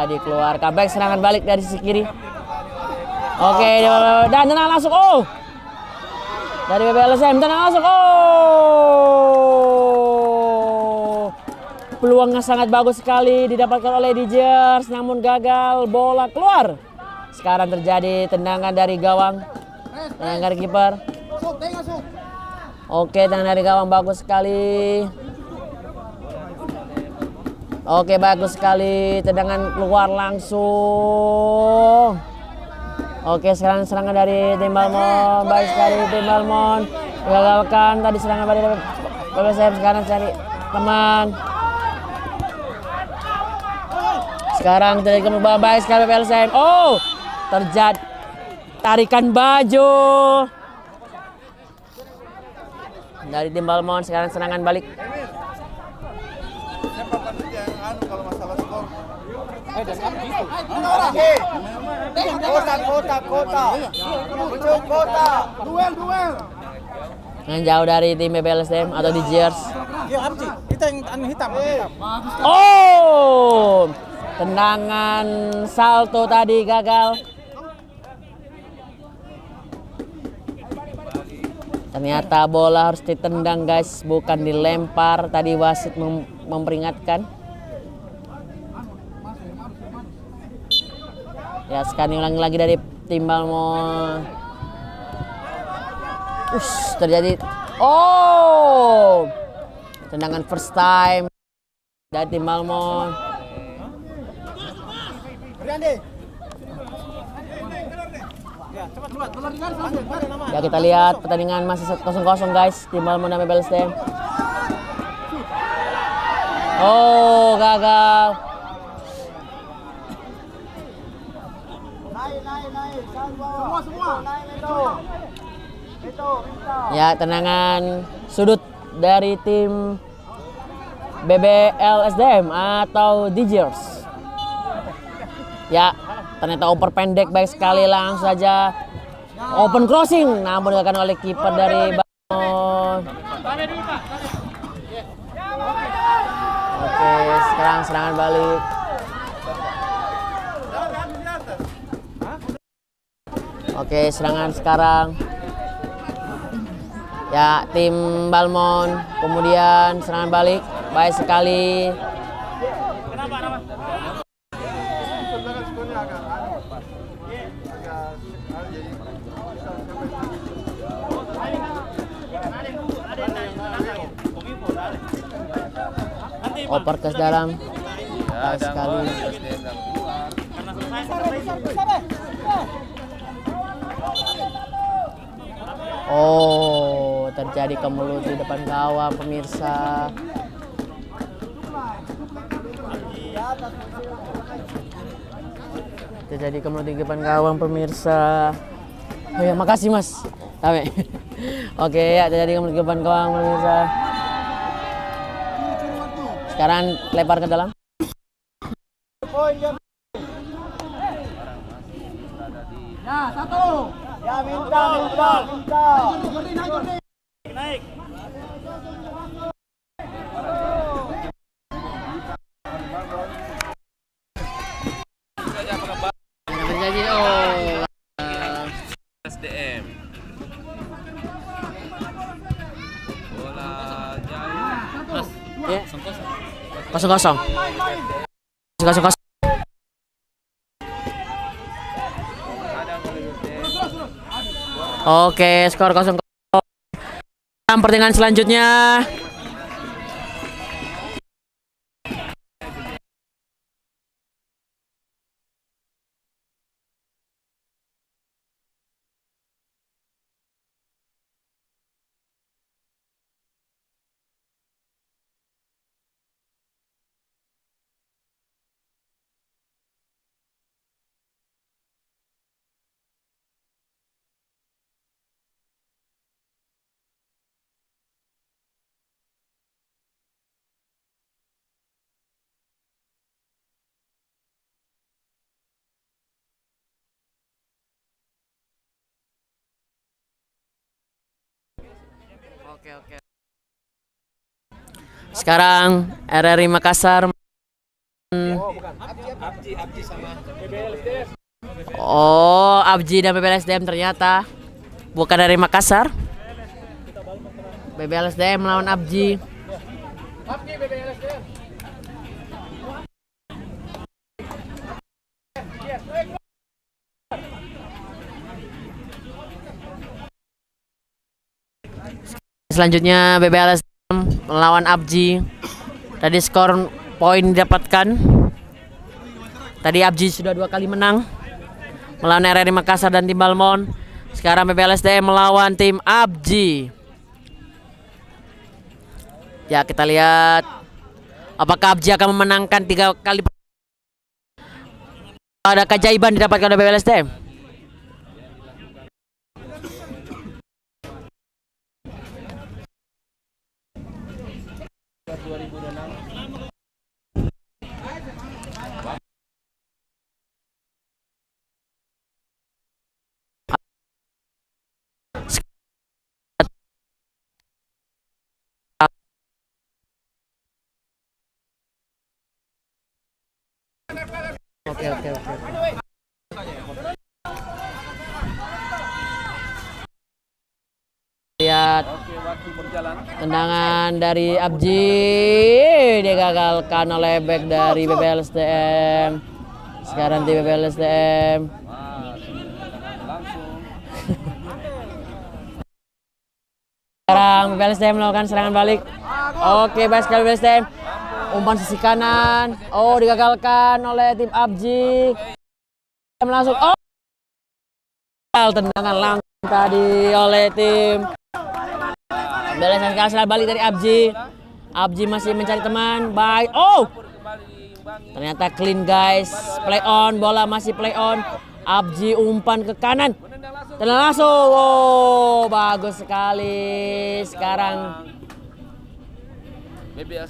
dikeluarkan. Baik, serangan balik dari sisi kiri. Oke, dan tenang langsung. Oh, dari BBLSDM tenang langsung. Oh, peluangnya sangat bagus sekali didapatkan oleh Digiers, namun gagal, bola keluar. Sekarang terjadi tendangan dari gawang, tendangan dari kiper. Oke, tendangan dari gawang bagus sekali. Oke, bagus sekali, tendangan keluar langsung. Oke, sekarang serangan dari tim Balmond, baik sekali tim Balmond. Gagalkan tadi serangan dari BBLSDM, sekarang cari teman. Sekarang terjadi kembali baik sekali BBLSDM. Oh, terjadi tarikan baju dari tim Balmond. Sekarang serangan balik. Duel. Yang jauh dari tim BBLSDM atau Digiers. Kita yang hitam. Oh, tendangan salto tadi gagal. Ternyata bola harus ditendang guys, bukan dilempar. Tadi wasit memperingatkan. Ya, sekarang ulangi lagi dari tim Balmond. Terjadi. Oh, tendangan first time dari tim Balmond. Ya, kita lihat pertandingan masih 0-0 guys, tim Balmond dan BBLSDM. Oh, gagal. Ya, tendangan sudut dari tim BBLSDM atau Digiers. Ya, ternyata oper pendek baik sekali, langsung saja open crossing, namun dilakukan oleh kiper dari Balmon. Oke, sekarang serangan balik. Oke, serangan sekarang. Ya, tim Balmon, kemudian serangan balik, baik sekali. Oper ke dalam, baik sekali. Oh, terjadi kemelut di depan gawang pemirsa. Terjadi kemelut di depan gawang pemirsa. Oh ya, makasih Mas. Tame. Oke ya, terjadi kemelut di depan gawang pemirsa. Sekarang lempar ke dalam. Ya, satu. Ya, minta. Naik. Terjadi SDM. Bola jauh. Ya. 0-0. 0-0. Oke, skor 0-0. Pertandingan selanjutnya. Oke. Sekarang RRI Makassar. Oh, Abji dan BBLSDM ternyata bukan dari Makassar. BBLSDM melawan Abji. Selanjutnya BBLSDM melawan Abji. Tadi skor poin didapatkan. Tadi Abji sudah 2 kali menang melawan RRI Makassar dan tim Balmon. Sekarang BBLSDM melawan tim Abji. Ya, kita lihat apakah Abji akan memenangkan 3 kali. Ada keajaiban didapatkan oleh BBLSDM. Oke. Lihat tendangan dari Abji digagalkan oleh back dari BBLSDM. Sekarang tim BBLSDM. Sekarang BBLSDM melakukan serangan balik. Oke, baik sekali BBLSDM. Umpan sisi kanan. Oh, digagalkan oleh tim Abji. Langsung. Oh, tendangan langsung tadi oleh tim BBLSDM. Sekarang balik dari Abji. Abji masih mencari teman. Baik. Oh, ternyata clean guys. Play on. Bola masih play on. Abji umpan ke kanan. Tenang langsung. Oh, bagus sekali. Sekarang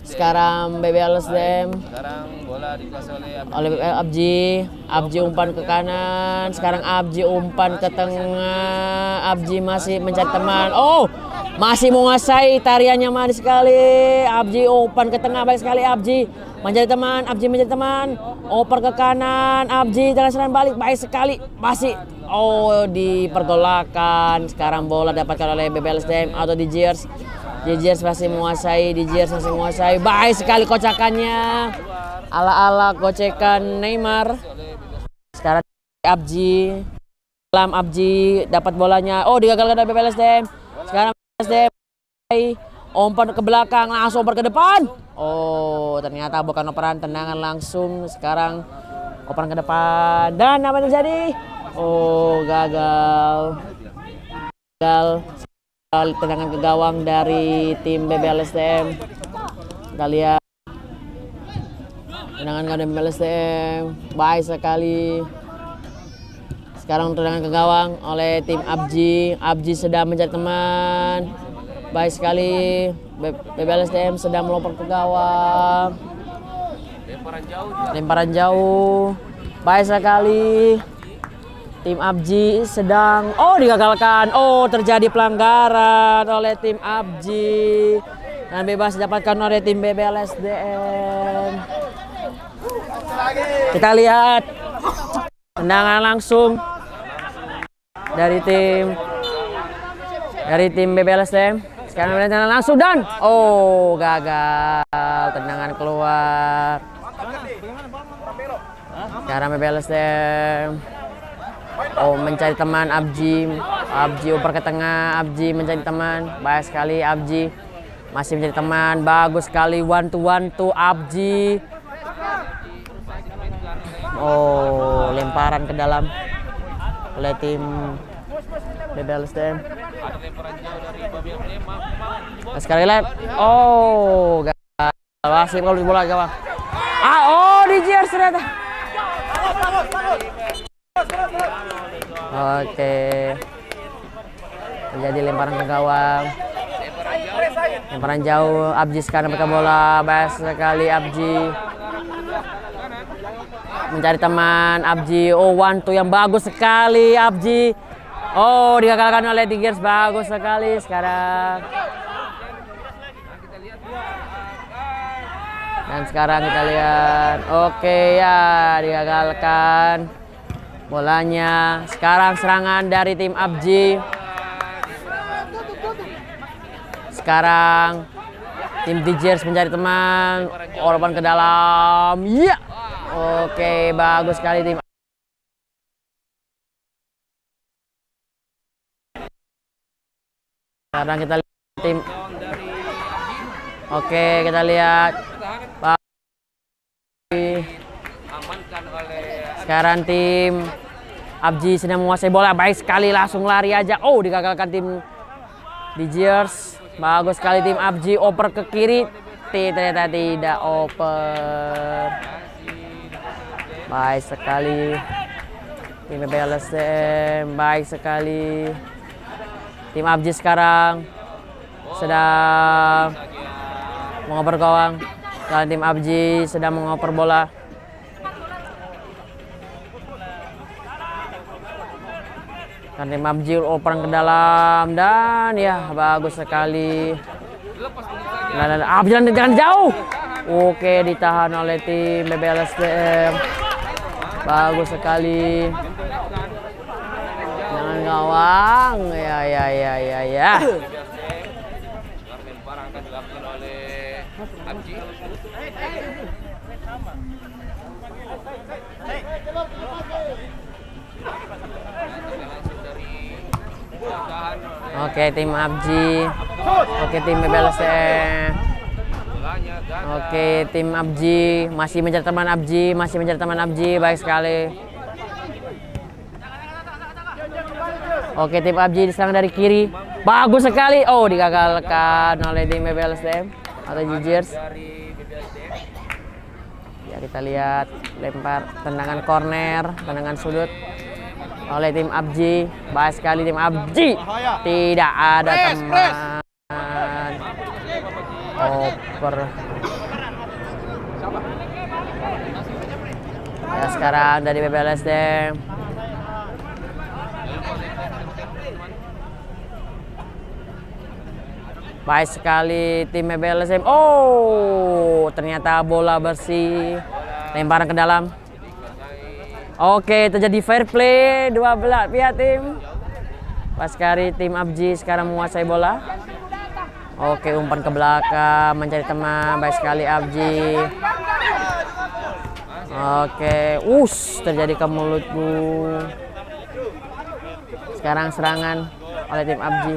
Sekarang BBLSDM. Sekarang bola dikuasai oleh Oleh Abji. Abji umpan ke kanan. Sekarang Abji umpan ke tengah. Abji masih mencari teman. Oh, masih menguasai, tariannya manis sekali. Abji umpan ke tengah, baik sekali Abji. Mencari teman, Abji mencari teman. Oper ke kanan, Abji jalan serangan balik, baik sekali. Masih, oh, dipergolakan. Sekarang bola dapatkan oleh BBLSDM atau di Gears. Di Gears masih menguasai, di Gears masih menguasai. Baik sekali kocakannya. Ala-ala kocekan Neymar. Sekarang Abji. Dalam Abji dapat bolanya. Oh, digagalkan oleh BBLSDM. Sekarang BBLSDM umpan ke belakang, langsung oper ke depan. Oh, ternyata bukan operan, tendangan langsung. Sekarang operan ke depan. Dan apa yang terjadi? Oh, gagal. Tendangan ke gawang dari tim BBLSDM. Kita lihat tendangan ke BBLSDM, baik sekali. Sekarang tendangan ke gawang oleh tim Abji. Abji sedang mencari teman. Baik sekali. BBLSDM sedang melompat ke gawang. Lemparan jauh. Baik sekali. Tim Abji sedang, oh, digagalkan. Oh, terjadi pelanggaran oleh tim Abji. Dan bebas didapatkan oleh tim BBLSDM. Kita lihat tendangan langsung dari tim BBLSDM. Sekarang tendangan langsung dan oh, gagal, tendangan keluar. Sekarang BBLSDM oh, mencari teman Abji. Abji oper ke tengah, Abji mencari teman. Baik sekali Abji. Masih mencari teman, bagus sekali one to Abji. Oh, lemparan ke dalam oleh tim BBLSDM. Sekali lagi. Oh, gagal. Wasit kalau bola gawang. Oh, di Gears ternyata. Oke. Terjadi lemparan ke gawang. Lemparan jauh, Abji sekarang pakai bola, baik sekali Abji. Mencari teman, Abji. Oh, one two yang bagus sekali Abji. Oh, digagalkan oleh The Gears, bagus sekali sekarang. Dan sekarang kita lihat, oke ya, digagalkan bolanya. Sekarang serangan dari tim Abji. Sekarang tim The Gears mencari teman, umpan ke dalam. Iya. Oke, bagus sekali tim. Sekarang kita lihat tim. Oke, kita lihat. Sekarang tim Abji sedang menguasai bola, baik sekali, langsung lari aja. Oh, digagalkan tim The Gears. Bagus sekali tim Abji, oper ke kiri. Ternyata tidak oper. Baik sekali tim BBLSDM, baik sekali. Tim Abji sekarang sedang mengoper gawang. Dan tim Abji sedang mengoper bola. Dan tim Abji operan ke dalam dan ya bagus sekali. Dan Abji jangan jauh. Oke, ditahan oleh tim BBLSDM. Bagus sekali. Jangan gawang. Ya. Lemparan akan dilakukan oleh Abji. Oke, tim Abji. Oke, tim BBLSDM. Oke, tim Abji masih mencari teman Abji, baik sekali. Oke, tim Abji diserang dari kiri. Bagus sekali. Oh, digagalkan oleh tim BBLSDM atau The Gears. Ya, kita lihat lempar tendangan corner, tendangan sudut oleh tim Abji. Baik sekali tim Abji. Tidak ada teman. oper. Ya sekarang dari BBLSD. Baik sekali tim BBLSM. Oh, ternyata bola bersih. Lemparan ke dalam. Oke, terjadi fair play 12 pihak tim. Pas sekali tim Abji sekarang menguasai bola. Oke, umpan ke belakang mencari teman. Baik sekali Abji. Oke, terjadi ke mulutku. Sekarang serangan oleh tim Abji.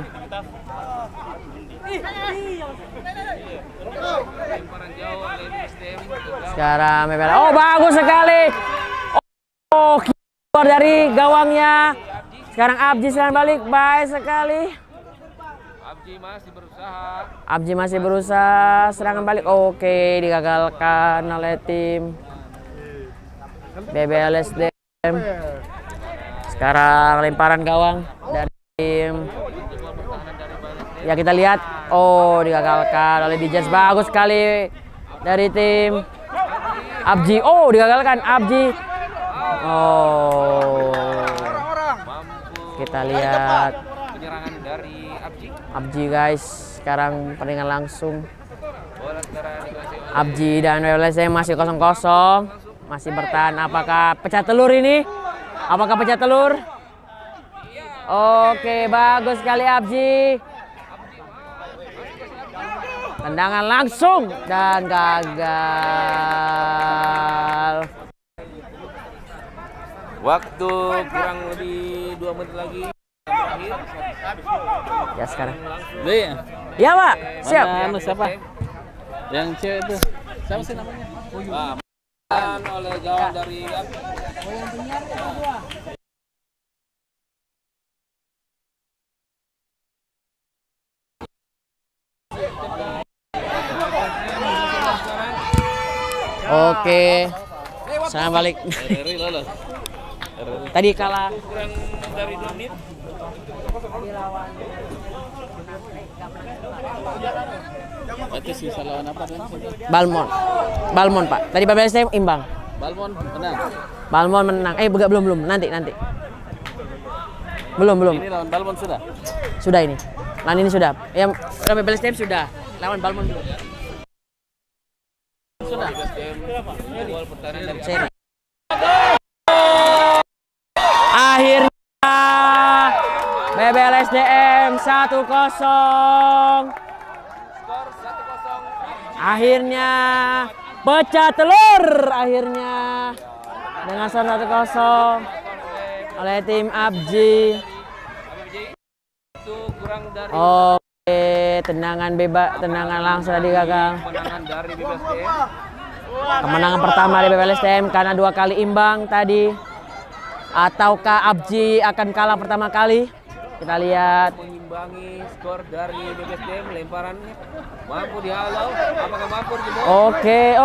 Sekarang oh bagus sekali. Oh, keluar dari gawangnya. Sekarang Abji serang balik, baik sekali. Abji masih berusaha serangan balik. Oke, digagalkan oleh tim BBLSD. Sekarang lemparan gawang dari tim. Ya kita lihat. Oh, digagalkan oleh Dijaz. Bagus sekali dari tim Abji. Oh, digagalkan Abji. Oh. Kita lihat penyerangan dari Abji guys. Sekarang pertandingan langsung. Abji dan WLSM masih 0-0. Masih bertahan. Apakah pecah telur ini? Apakah pecah telur? Oke, bagus sekali Abji. Tendangan langsung dan gagal. Waktu kurang lebih 2 menit lagi. Ya sekarang. Iya. Ya Pak, siap. Mana siapa? Yang cewek itu. Siapa sih namanya? Oleh gawang dari Oke. Serangan balik. RRI lolos. Tadi kalah. Kurang dari 2 menit. Berarti sisa lawan apa kan? Balmon Pak. Tadi BBLSM imbang. Balmon menang. Balmon menang. Belum. Nanti. Belum. Ini lawan Balmon sudah. Sudah ini. Lawan ini sudah. Yang BBLSM sudah. Lawan Balmon belum. Sudah. Seri. Akhirnya BBLSDM 1-0. Akhirnya pecah telur akhirnya dengan skor 1-0 oleh tim Abji. Oke, tendangan bebas, tendangan langsung tadi gagal. Kemenangan pertama di BBLSDM karena 2 kali imbang tadi. Ataukah Abji akan kalah pertama kali? Kita lihat. Mengimbangi skor dari BBSDM, lemparannya mampu dihalau. Apakah mampu dijebol? Oke,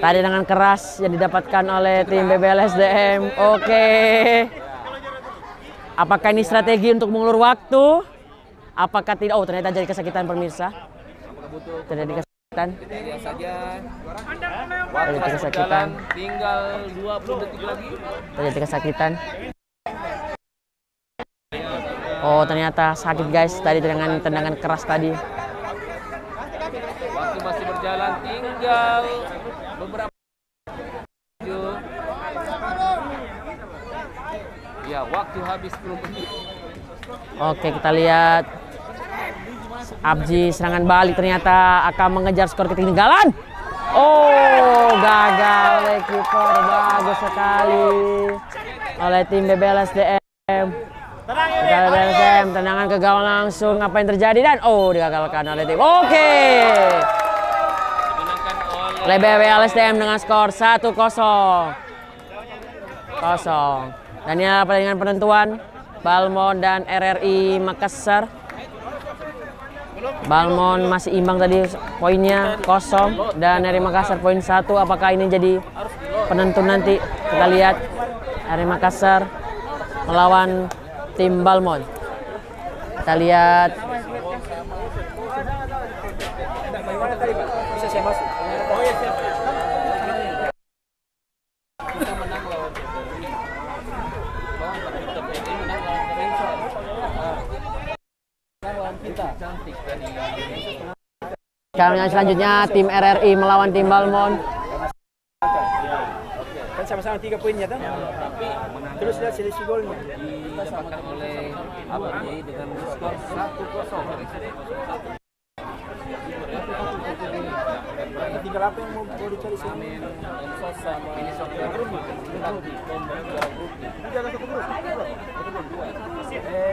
tadi dengan keras yang didapatkan oleh tim BBLSDM. Oke. Apakah ini strategi untuk mengulur waktu? Apakah tidak? Oh, ternyata jadi kesakitan pemirsa. Terjadi kesakitan. Lihat saja. Terjadi kesakitan. Tinggal 20 detik lagi. Terjadi kesakitan. Oh, ternyata sakit guys tadi dengan tendangan keras tadi. Waktu masih berjalan, tinggal beberapa. Ya, waktu habis 10 menit. Oke, kita lihat. Abji serangan balik ternyata akan mengejar skor ketinggalan. Oh, gagal oleh kiper. Bagus sekali oleh tim BBLSDM. BBLSDM tendangan ke gawang langsung. Apa yang terjadi dan digagalkan oleh tim. Oke. Oleh BBLSDM dengan skor 1-0. Dan ini adalah pertandingan penentuan Balmon dan RRI Makassar. Balmon masih imbang tadi poinnya 0 dan RRI Makassar poin 1. Apakah ini jadi penentu nanti? Kita lihat RRI Makassar melawan tim Balmon. Kita lihat. Bisa saya masuk? Sekarang yang selanjutnya tim RRI melawan tim Balmon. Kan sama-sama 3 poinnya kan? Terus lihat selisih golnya. Didapatkan oleh Abdi dengan skor 1-0. Tinggal apa yang mau dicari sini?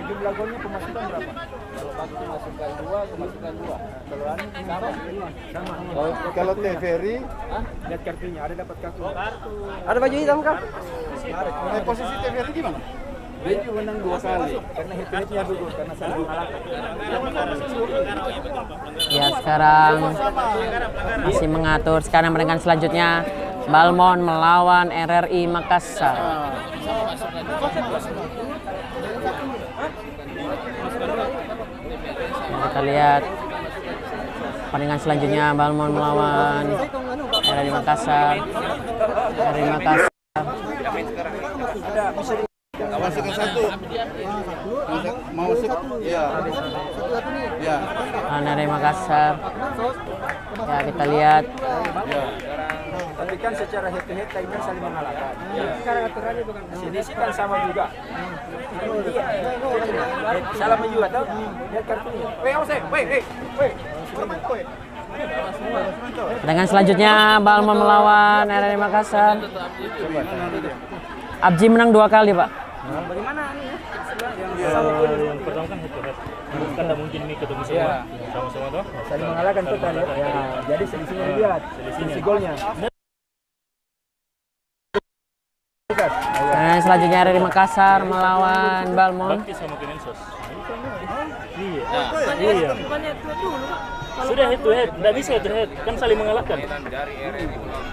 Jumlah golnya pemasukan berapa? Kalau Bakti masukkan 2, pemasukan 2. Kalau Ani sama. Kalau TVRI, Lihat kartunya, ada dapat kartu. Ada baju hitam kah? posisi TVRI gimana? Dia cuma menang 2 kali karena hit-hitnya gugur karena saling mengalahkan. Ya, sekarang masih mengatur. Sekarang pertandingan selanjutnya Balmon melawan RRI Makassar. Kita lihat pertandingan selanjutnya Balmon melawan RRI Makassar. RRI Makassar. Masukkan 1. Mau masuk? Iya. Ya. RRI Makassar. Ya, kita lihat. Tapi kan secara head to head timnya saling mengalahkan. Sekarang aturannya bukan sini sih kan sama juga. Salah juga tau? Lihat kartunya. Weh, awas weh. Pertandingan selanjutnya Balmon melawan RRI Makassar. Abji menang 2 kali, Pak. Bagaimana nih? Yang pertama kan head to head. Kan tidak mungkin ini ketemu semua. Sama-sama toh. Saling mengalahkan total ya. Jadi selisihnya dilihat. Selisih golnya. Pertandingan selanjutnya RRI Makassar melawan Balmon. Bakti sama Kemensos. Iya. Sudah head to head, tidak bisa head to head, kan saling mengalahkan.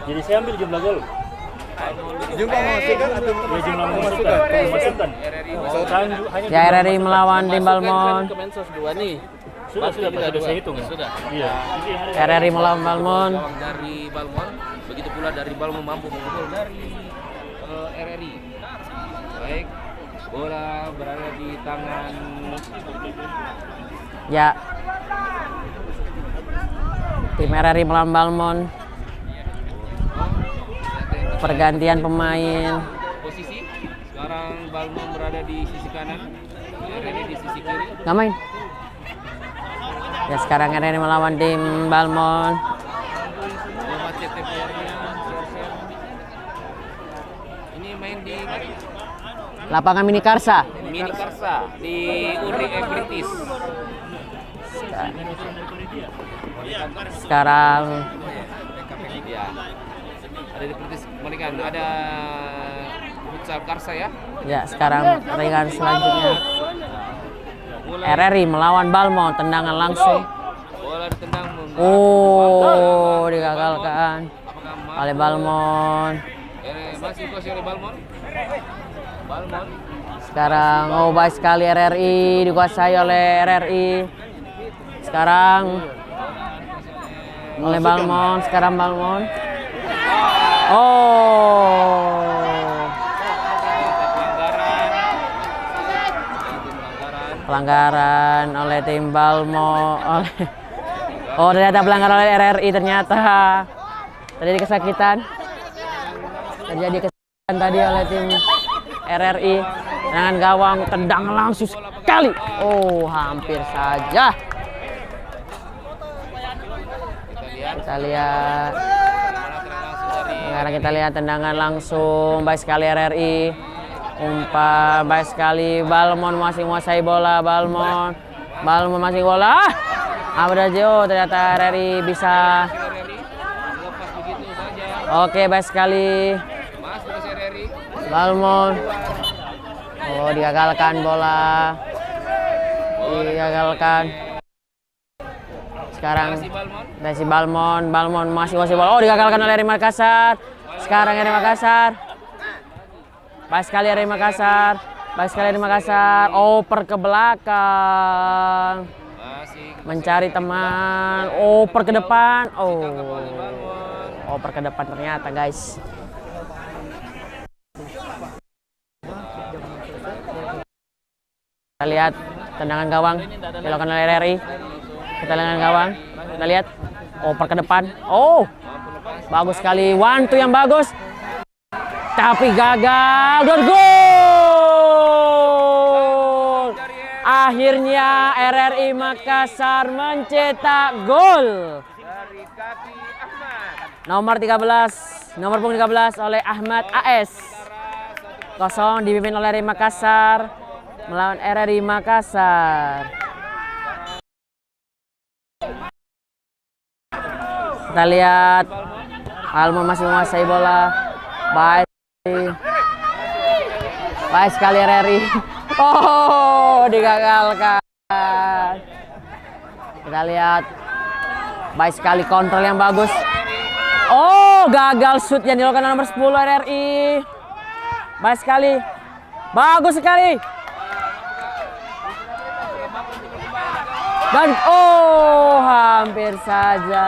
Jadi saya ambil jumlah gol. Jumlah memasukkan atau Ya jumlah memasukkan. Ya, RRI melawan tim Balmon. Kemensos 2 nih. Sudah saya hitung. Sudah. Iya. RRI melawan Balmon. Gawang dari Balmon, begitu pula dari Balmon mampu mengunggul dari RRI. Baik, bola berada di tangan Ya. Tim RRI melawan Balmon. Pergantian pemain. posisi. Sekarang Balmon berada di sisi kanan, RRI di sisi kiri. Nggak main. Ya, sekarang RRI melawan tim Balmon. Nomor CT playernya ini main di Lapangan Mini Karsa. Mini Karsa di Unik Ekritis. Sekarang Ya, ada di Ekritis Monikan, ada futsal Karsa ya. ya, sekarang pertandingan selanjutnya Mulai RRI melawan Balmon, tendangan langsung. bola ditendang. Oh, digagalkan Apakah oleh Balmon. masih kuasa oleh Balmon? Balmon. Sekarang baik sekali RRI, dikuasai oleh RRI. Sekarang oleh Balmon, sekarang Balmon. Oh. Pelanggaran oleh tim Balmon. Oh, ternyata pelanggaran oleh RRI ternyata. Terjadi kesakitan. Terjadi kesakitan tadi oleh tim RRI. Dengan gawang tendang langsung sekali. Oh, hampir saja. Kita lihat. Sekarang kita lihat tendangan langsung. Baik sekali RRI. Umpan baik sekali. Balmon masih menguasai bola. Balmon masih bola. Abdajio, ternyata RRI bisa. Oke, baik sekali. Balmon. Oh, digagalkan bola. Digagalkan. Sekarang dari Balmon masih menguasai bola. Oh, digagalkan oleh RRI Makassar. Sekarang RRI Makassar. Baik sekali RRI Makassar. Baik sekali dari Makassar. Oper ke belakang. Mencari teman. Oper ke depan. Oper ke depan ternyata, guys. Kita lihat tendangan gawang dilakukan oleh RRI. Kita lihat gawang. Kita lihat oper ke depan. Bagus sekali. One two yang bagus. Tapi gagal. Dan gol. Akhirnya RRI Makassar mencetak gol. Nomor 13, nomor punggung 13 oleh Ahmad AS. 0 dipimpin oleh RRI Makassar melawan RRI Makassar. Kita lihat Almon masih menguasai bola. Baik sekali RRI. Digagalkan. Kita lihat baik sekali kontrol yang bagus. Gagal shoot yang dilakukan nomor 10 RRI. Baik sekali. Bagus sekali. Dan hampir saja.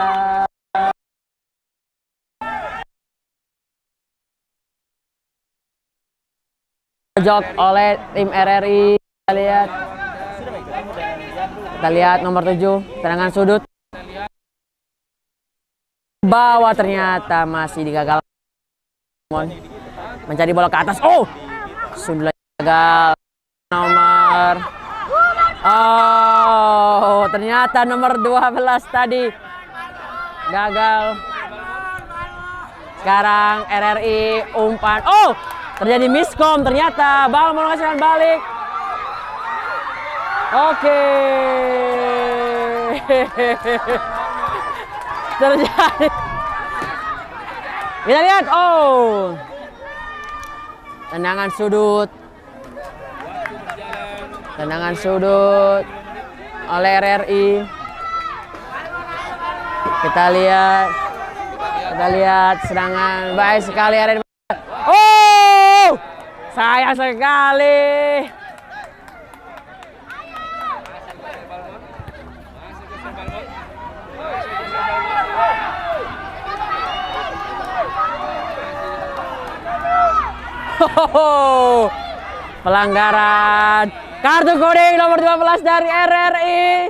Jok oleh tim RRI. Kita lihat nomor 7 tendangan sudut. Bawah ternyata masih digagal. Mencari bola ke atas. Sudah gagal. Nomor ternyata nomor 12 tadi gagal. Sekarang RRI umpan. Terjadi miskom ternyata. Balmon menghasilkan balik. Oke. Terjadi. Kita lihat. Tendangan sudut. Tendangan sudut oleh RRI. Kita lihat serangan baik sekali RRI. Sayang sekali. Pelanggaran. Kartu kuning nomor 12 dari RRI.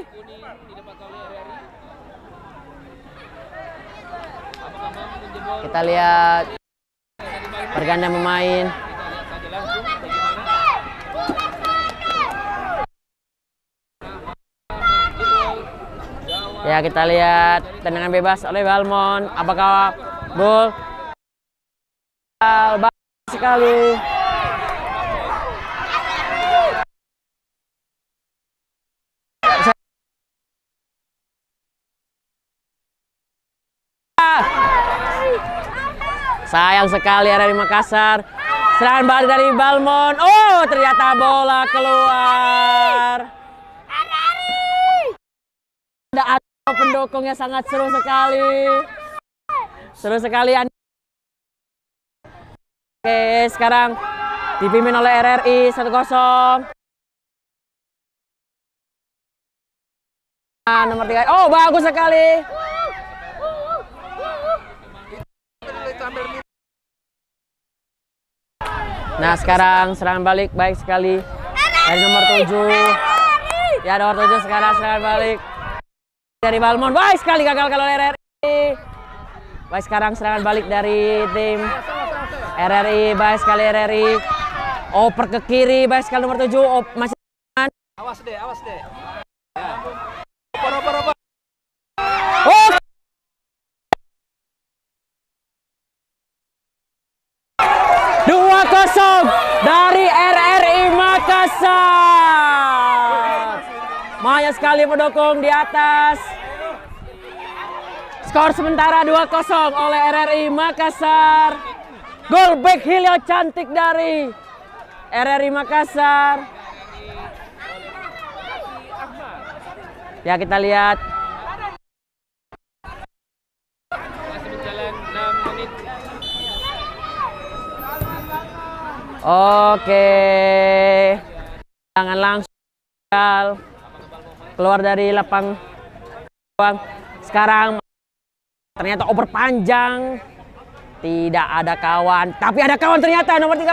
Kita lihat pergantian pemain. Ya, kita lihat tendangan bebas oleh Balmon. Apakah gol? Bagus sekali. Sayang sekali RRI Makassar. Serangan balik dari Balmon. Ternyata bola keluar. Ada pendukungnya sangat seru sekali. Seru sekali. Oke, sekarang dipimpin oleh RRI 1-0. Nomor 3. Bagus sekali. Nah, sekarang serangan balik baik sekali dari nomor 7. Ya, nomor 7 sekarang serangan balik dari Balmon. Baik sekali gagal kalau RRI. Baik, sekarang serangan balik dari tim RRI. Baik sekali RRI. Oper ke kiri. Baik sekali nomor 7. Masih Awas deh. Ya. 2-0 dari RRI Makassar. Banyak sekali pendukung di atas. Skor sementara 2-0 oleh RRI Makassar. Gol back heel yang cantik dari RRI Makassar. Ya, kita lihat. Oke. Jangan langsung keluar dari lapang. Sekarang ternyata oper panjang. Tidak ada kawan, tapi ada kawan ternyata nomor 13.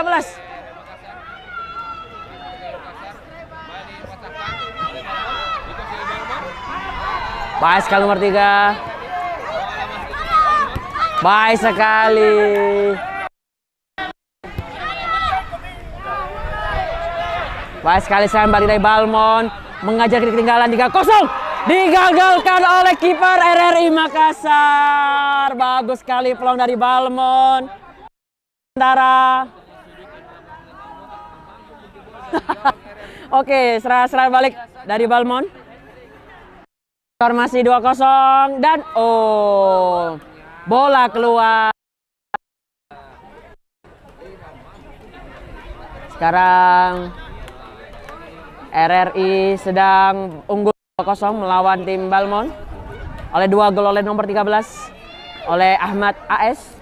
Baik sekali nomor 3. Baik sekali. Baik sekali serangan balik dari Balmon. Mengajar ketinggalan 3-0. Digagalkan oleh kiper RRI Makassar. Bagus sekali peluang dari Balmon. Sementara. Oke, serangan balik dari Balmon. Skor masih 2-0 dan bola keluar. Sekarang RRI sedang unggul 2-0 melawan tim Balmon oleh 2 gol oleh nomor 13 oleh Ahmad AS.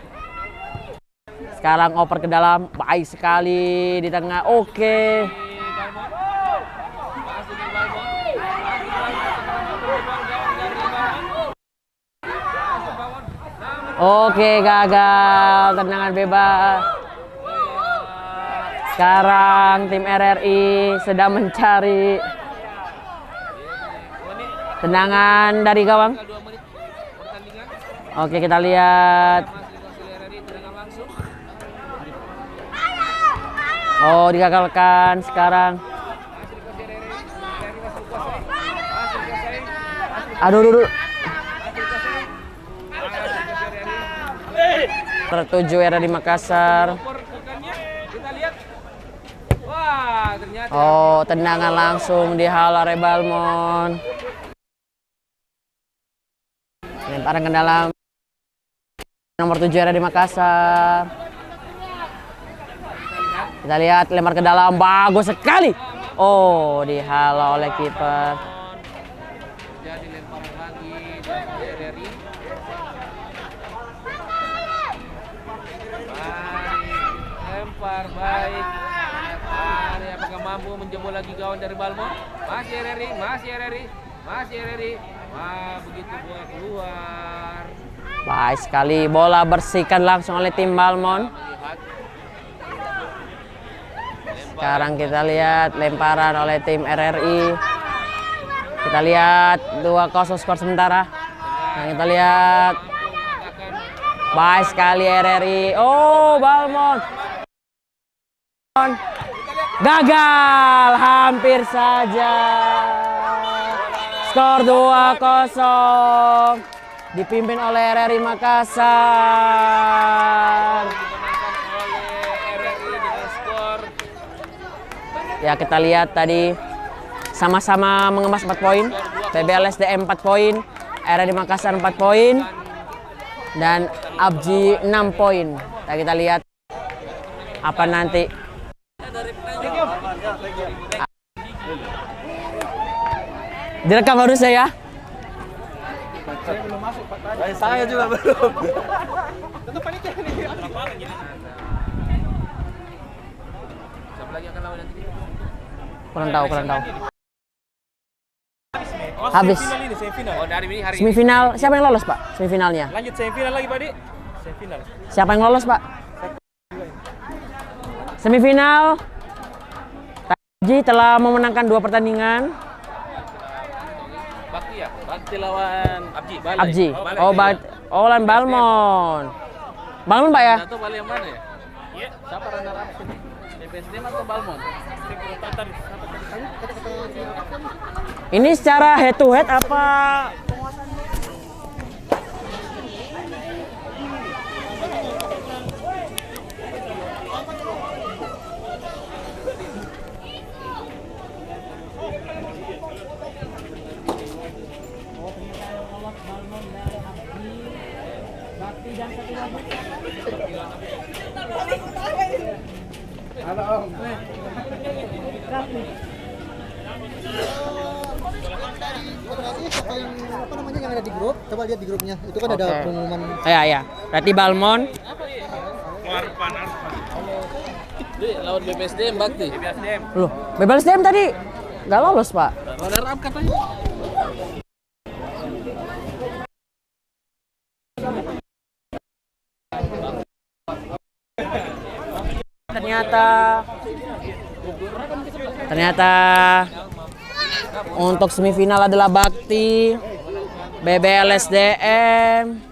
Sekarang oper ke dalam, baik sekali di tengah. Oke. Oke, gagal tendangan bebas. Sekarang tim RRI sedang mencari tendangan dari gawang. Oke, kita lihat. Oh, digagalkan sekarang. Aduh. Tertuju RRI Makassar. Oh, tendangan langsung dihalau oleh Balmon. Lemparan ke dalam nomor 7 RRI Makassar. Kita lihat lempar ke dalam, bagus sekali. Oh, dihalau oleh kiper. Jadi lemparan lagi dari RRI. Lempar baik. Apakah mampu menjebol lagi gawang dari Balmon? Masih RRI. Begitu bola keluar. Baik sekali, bola bersihkan langsung oleh tim Balmon. Sekarang kita lihat lemparan oleh tim RRI. Kita lihat 2-0 skor sementara. Nah, kita lihat. Baik sekali RRI. Oh, Balmon. Gagal, hampir saja. Skor 2-0. Dipimpin oleh RRI Makassar. Ya, kita lihat tadi sama-sama mengemas 4 poin. PBLSDM 4 poin, RRI Makassar 4 poin, dan Abji 6 poin. Nah, kita lihat apa nanti. Direkam harusnya ya. Saya belum masuk, Pak. Saya juga belum. Tentu panitia nih. Siapa lagi akan lawan nanti? Kurang tahu. Habis. Oh, dari ini hari Semifinal, siapa yang lolos, Pak? Semifinalnya. Lanjut semifinal lagi, Pak Di. Semifinal. Siapa yang lolos, Pak? Semifinal. Abji telah memenangkan 2 pertandingan. Bakti ya? Bakti lawan Balai. Abji. Balai. Lawan Balmon. Balmon, Pak ya? Atau Balai yang mana ya? Iya. Siapa runner up sini? PPSDM atau Balmon? Ini secara head to head apa? Apa namanya yang ada di grup? Coba lihat di grupnya. Itu kan ada pengumuman. Ya. Berarti Balmon. lawan BPSDM Bakti. Loh, BBLSDM tadi nggak lolos, Pak. Runner up katanya. Ternyata untuk semifinal adalah Bakti, BBLSDM.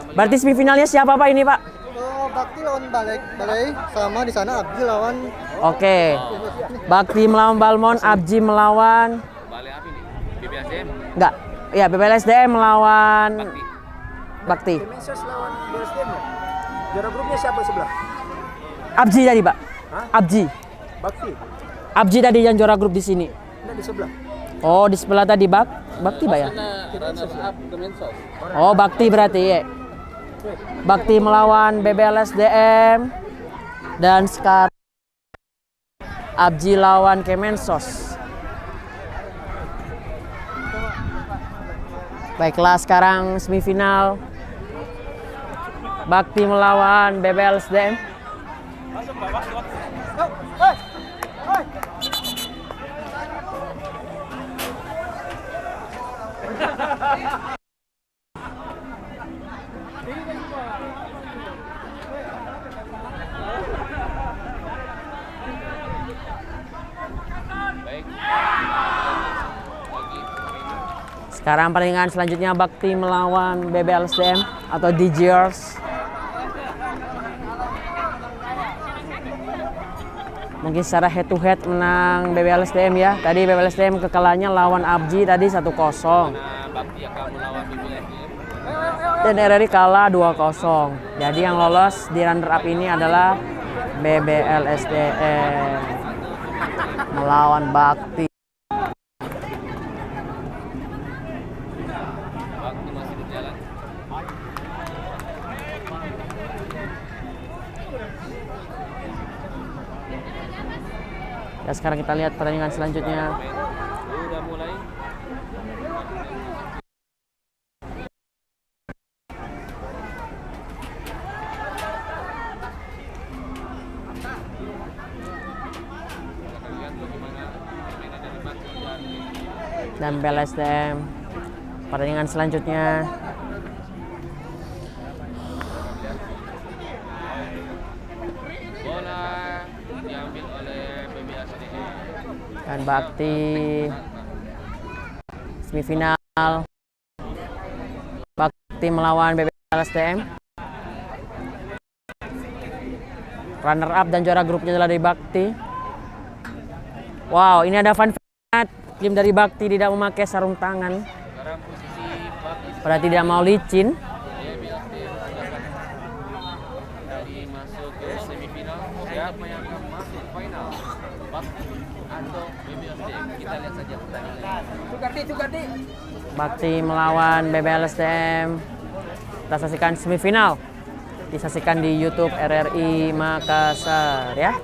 Berarti semifinalnya siapa Pak ini Pak? Bakti lawan Balai sama di sana Abdi lawan Oke. Bakti melawan Balmon, Abji melawan Balai apa ini? BBSDM. enggak. Ya, BBLSDM melawan Bakti. Kemensos lawan BSDM ya? Juara grupnya siapa sebelah? Abji tadi, Pak. Abji. Bakti. Abji tadi yang juara grup di sini. Enggak di sebelah. Oh, di sebelah tadi Bakti, Pak ya? Runner up Kemensos. Oh, Bakti berarti ya. Bakti melawan BBLSDM dan sekarang Abji lawan Kemensos. Baiklah, sekarang semifinal Bakti melawan BBLSDM. Sekarang pertandingan selanjutnya Bakti melawan BBLSDM atau DJers. Mungkin secara head to head menang BBLSDM ya. Tadi BBLSDM kekalahannya lawan Abji tadi 1-0. Bakti akan melawan BBSDM. Dan RRI kalah 2-0. Jadi yang lolos di runner up ini adalah BBLSDM melawan Bakti. Bakti masih berjalan. Ya, sekarang kita lihat pertandingan selanjutnya. Udah mulai. Dan BBLSDM pertandingan selanjutnya. Bola diambil oleh BBSDM. Dan Bakti semifinal Bakti melawan BBLSDM. Runner up dan juara grupnya adalah dari Bakti. Wow, ini ada fun fact. Tim dari Bakti tidak memakai sarung tangan. Sekarang posisi Bakti Berarti tidak mau licin. dari masuk ke semifinal. Siapa yang akan masuk final? Bakti atau BBSDM? Kita lihat saja pertandingan. Bakti melawan BBLSDM. Kita saksikan semifinal. Disaksikan di YouTube RRI Makassar ya.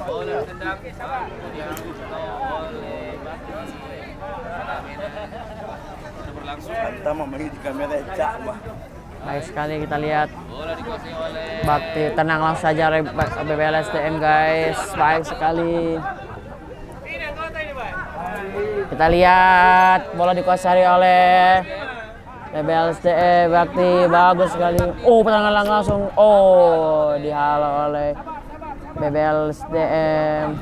Bola ditendang oleh Bakti. Berlangsung. di kamera cak. Baik sekali kita lihat Bola dikuasai oleh Bakti, tenang langsung saja oleh BBLSDM guys. Baik sekali. Kita lihat bola dikuasai oleh BBLSDM. Bakti bagus sekali. Oh, pertandingan langsung. Oh, dihalau oleh BBLSDM.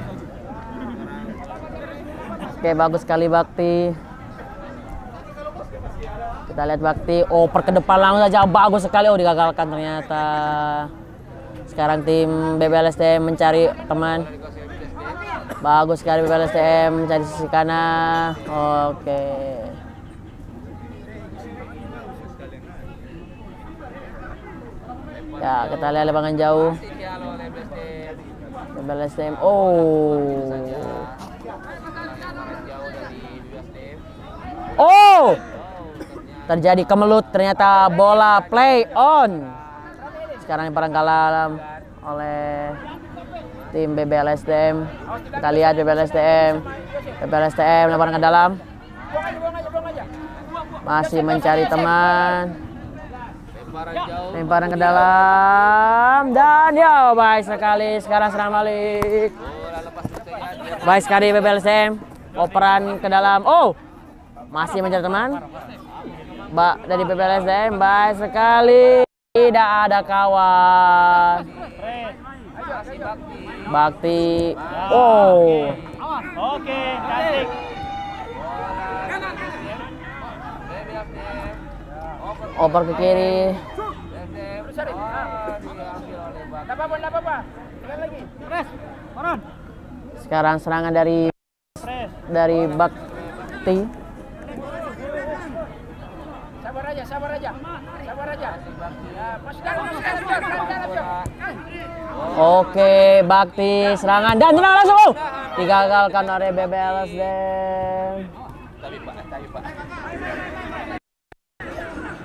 Oke, bagus sekali Bakti. Kita lihat Bakti. Oh, per ke depan langsung saja bagus sekali. Oh, digagalkan ternyata. Sekarang tim BBLSDM mencari teman. Bagus sekali BBLSDM mencari sisi kanan. Oke. Ya, kita lihat lebangan jauh. BBLSDM. Oh. Oh. Terjadi kemelut, ternyata bola play on. Sekarang barangkali oleh tim BBLSDM. Kita lihat BBLSDM lebaran ke dalam. Masih mencari teman. Lemparan jauh. Lemparan ke dalam dan ya baik sekali. Sekarang serang balik. Bola lepas rutenya. Baik sekali PPLSDM. Operan ke dalam. Oh, masih mencari teman. Dari PPLSDM baik sekali. Tidak ada kawan. Bakti. Oh. Oke, cantik. Oper ke kiri. Sekarang serangan dari Bakti. Sabar aja. Oke, Bakti serangan dan tenang langsung. Oh, digagalkan oleh PPLSDM. Tapi Pak.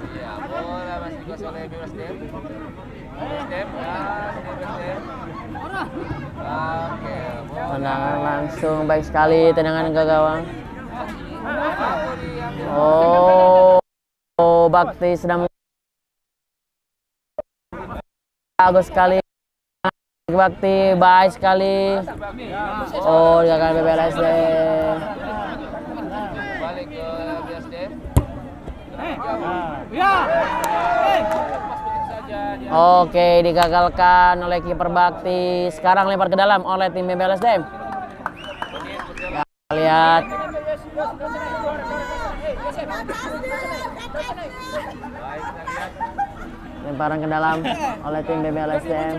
Iya, bola masih dikuasai oleh BSDM. Oke, Tendangan langsung baik sekali, tendangan ke gawang. Oh, Bakti sedang bagus sekali. Bakti baik sekali. Oh, digagalkan PPLSDM. balik ke BSDM. Oke, digagalkan oleh kiper Bakti. Sekarang lempar ke dalam oleh tim PPLSDM. Kita lihat. Lemparan ke dalam oleh tim PPLSDM.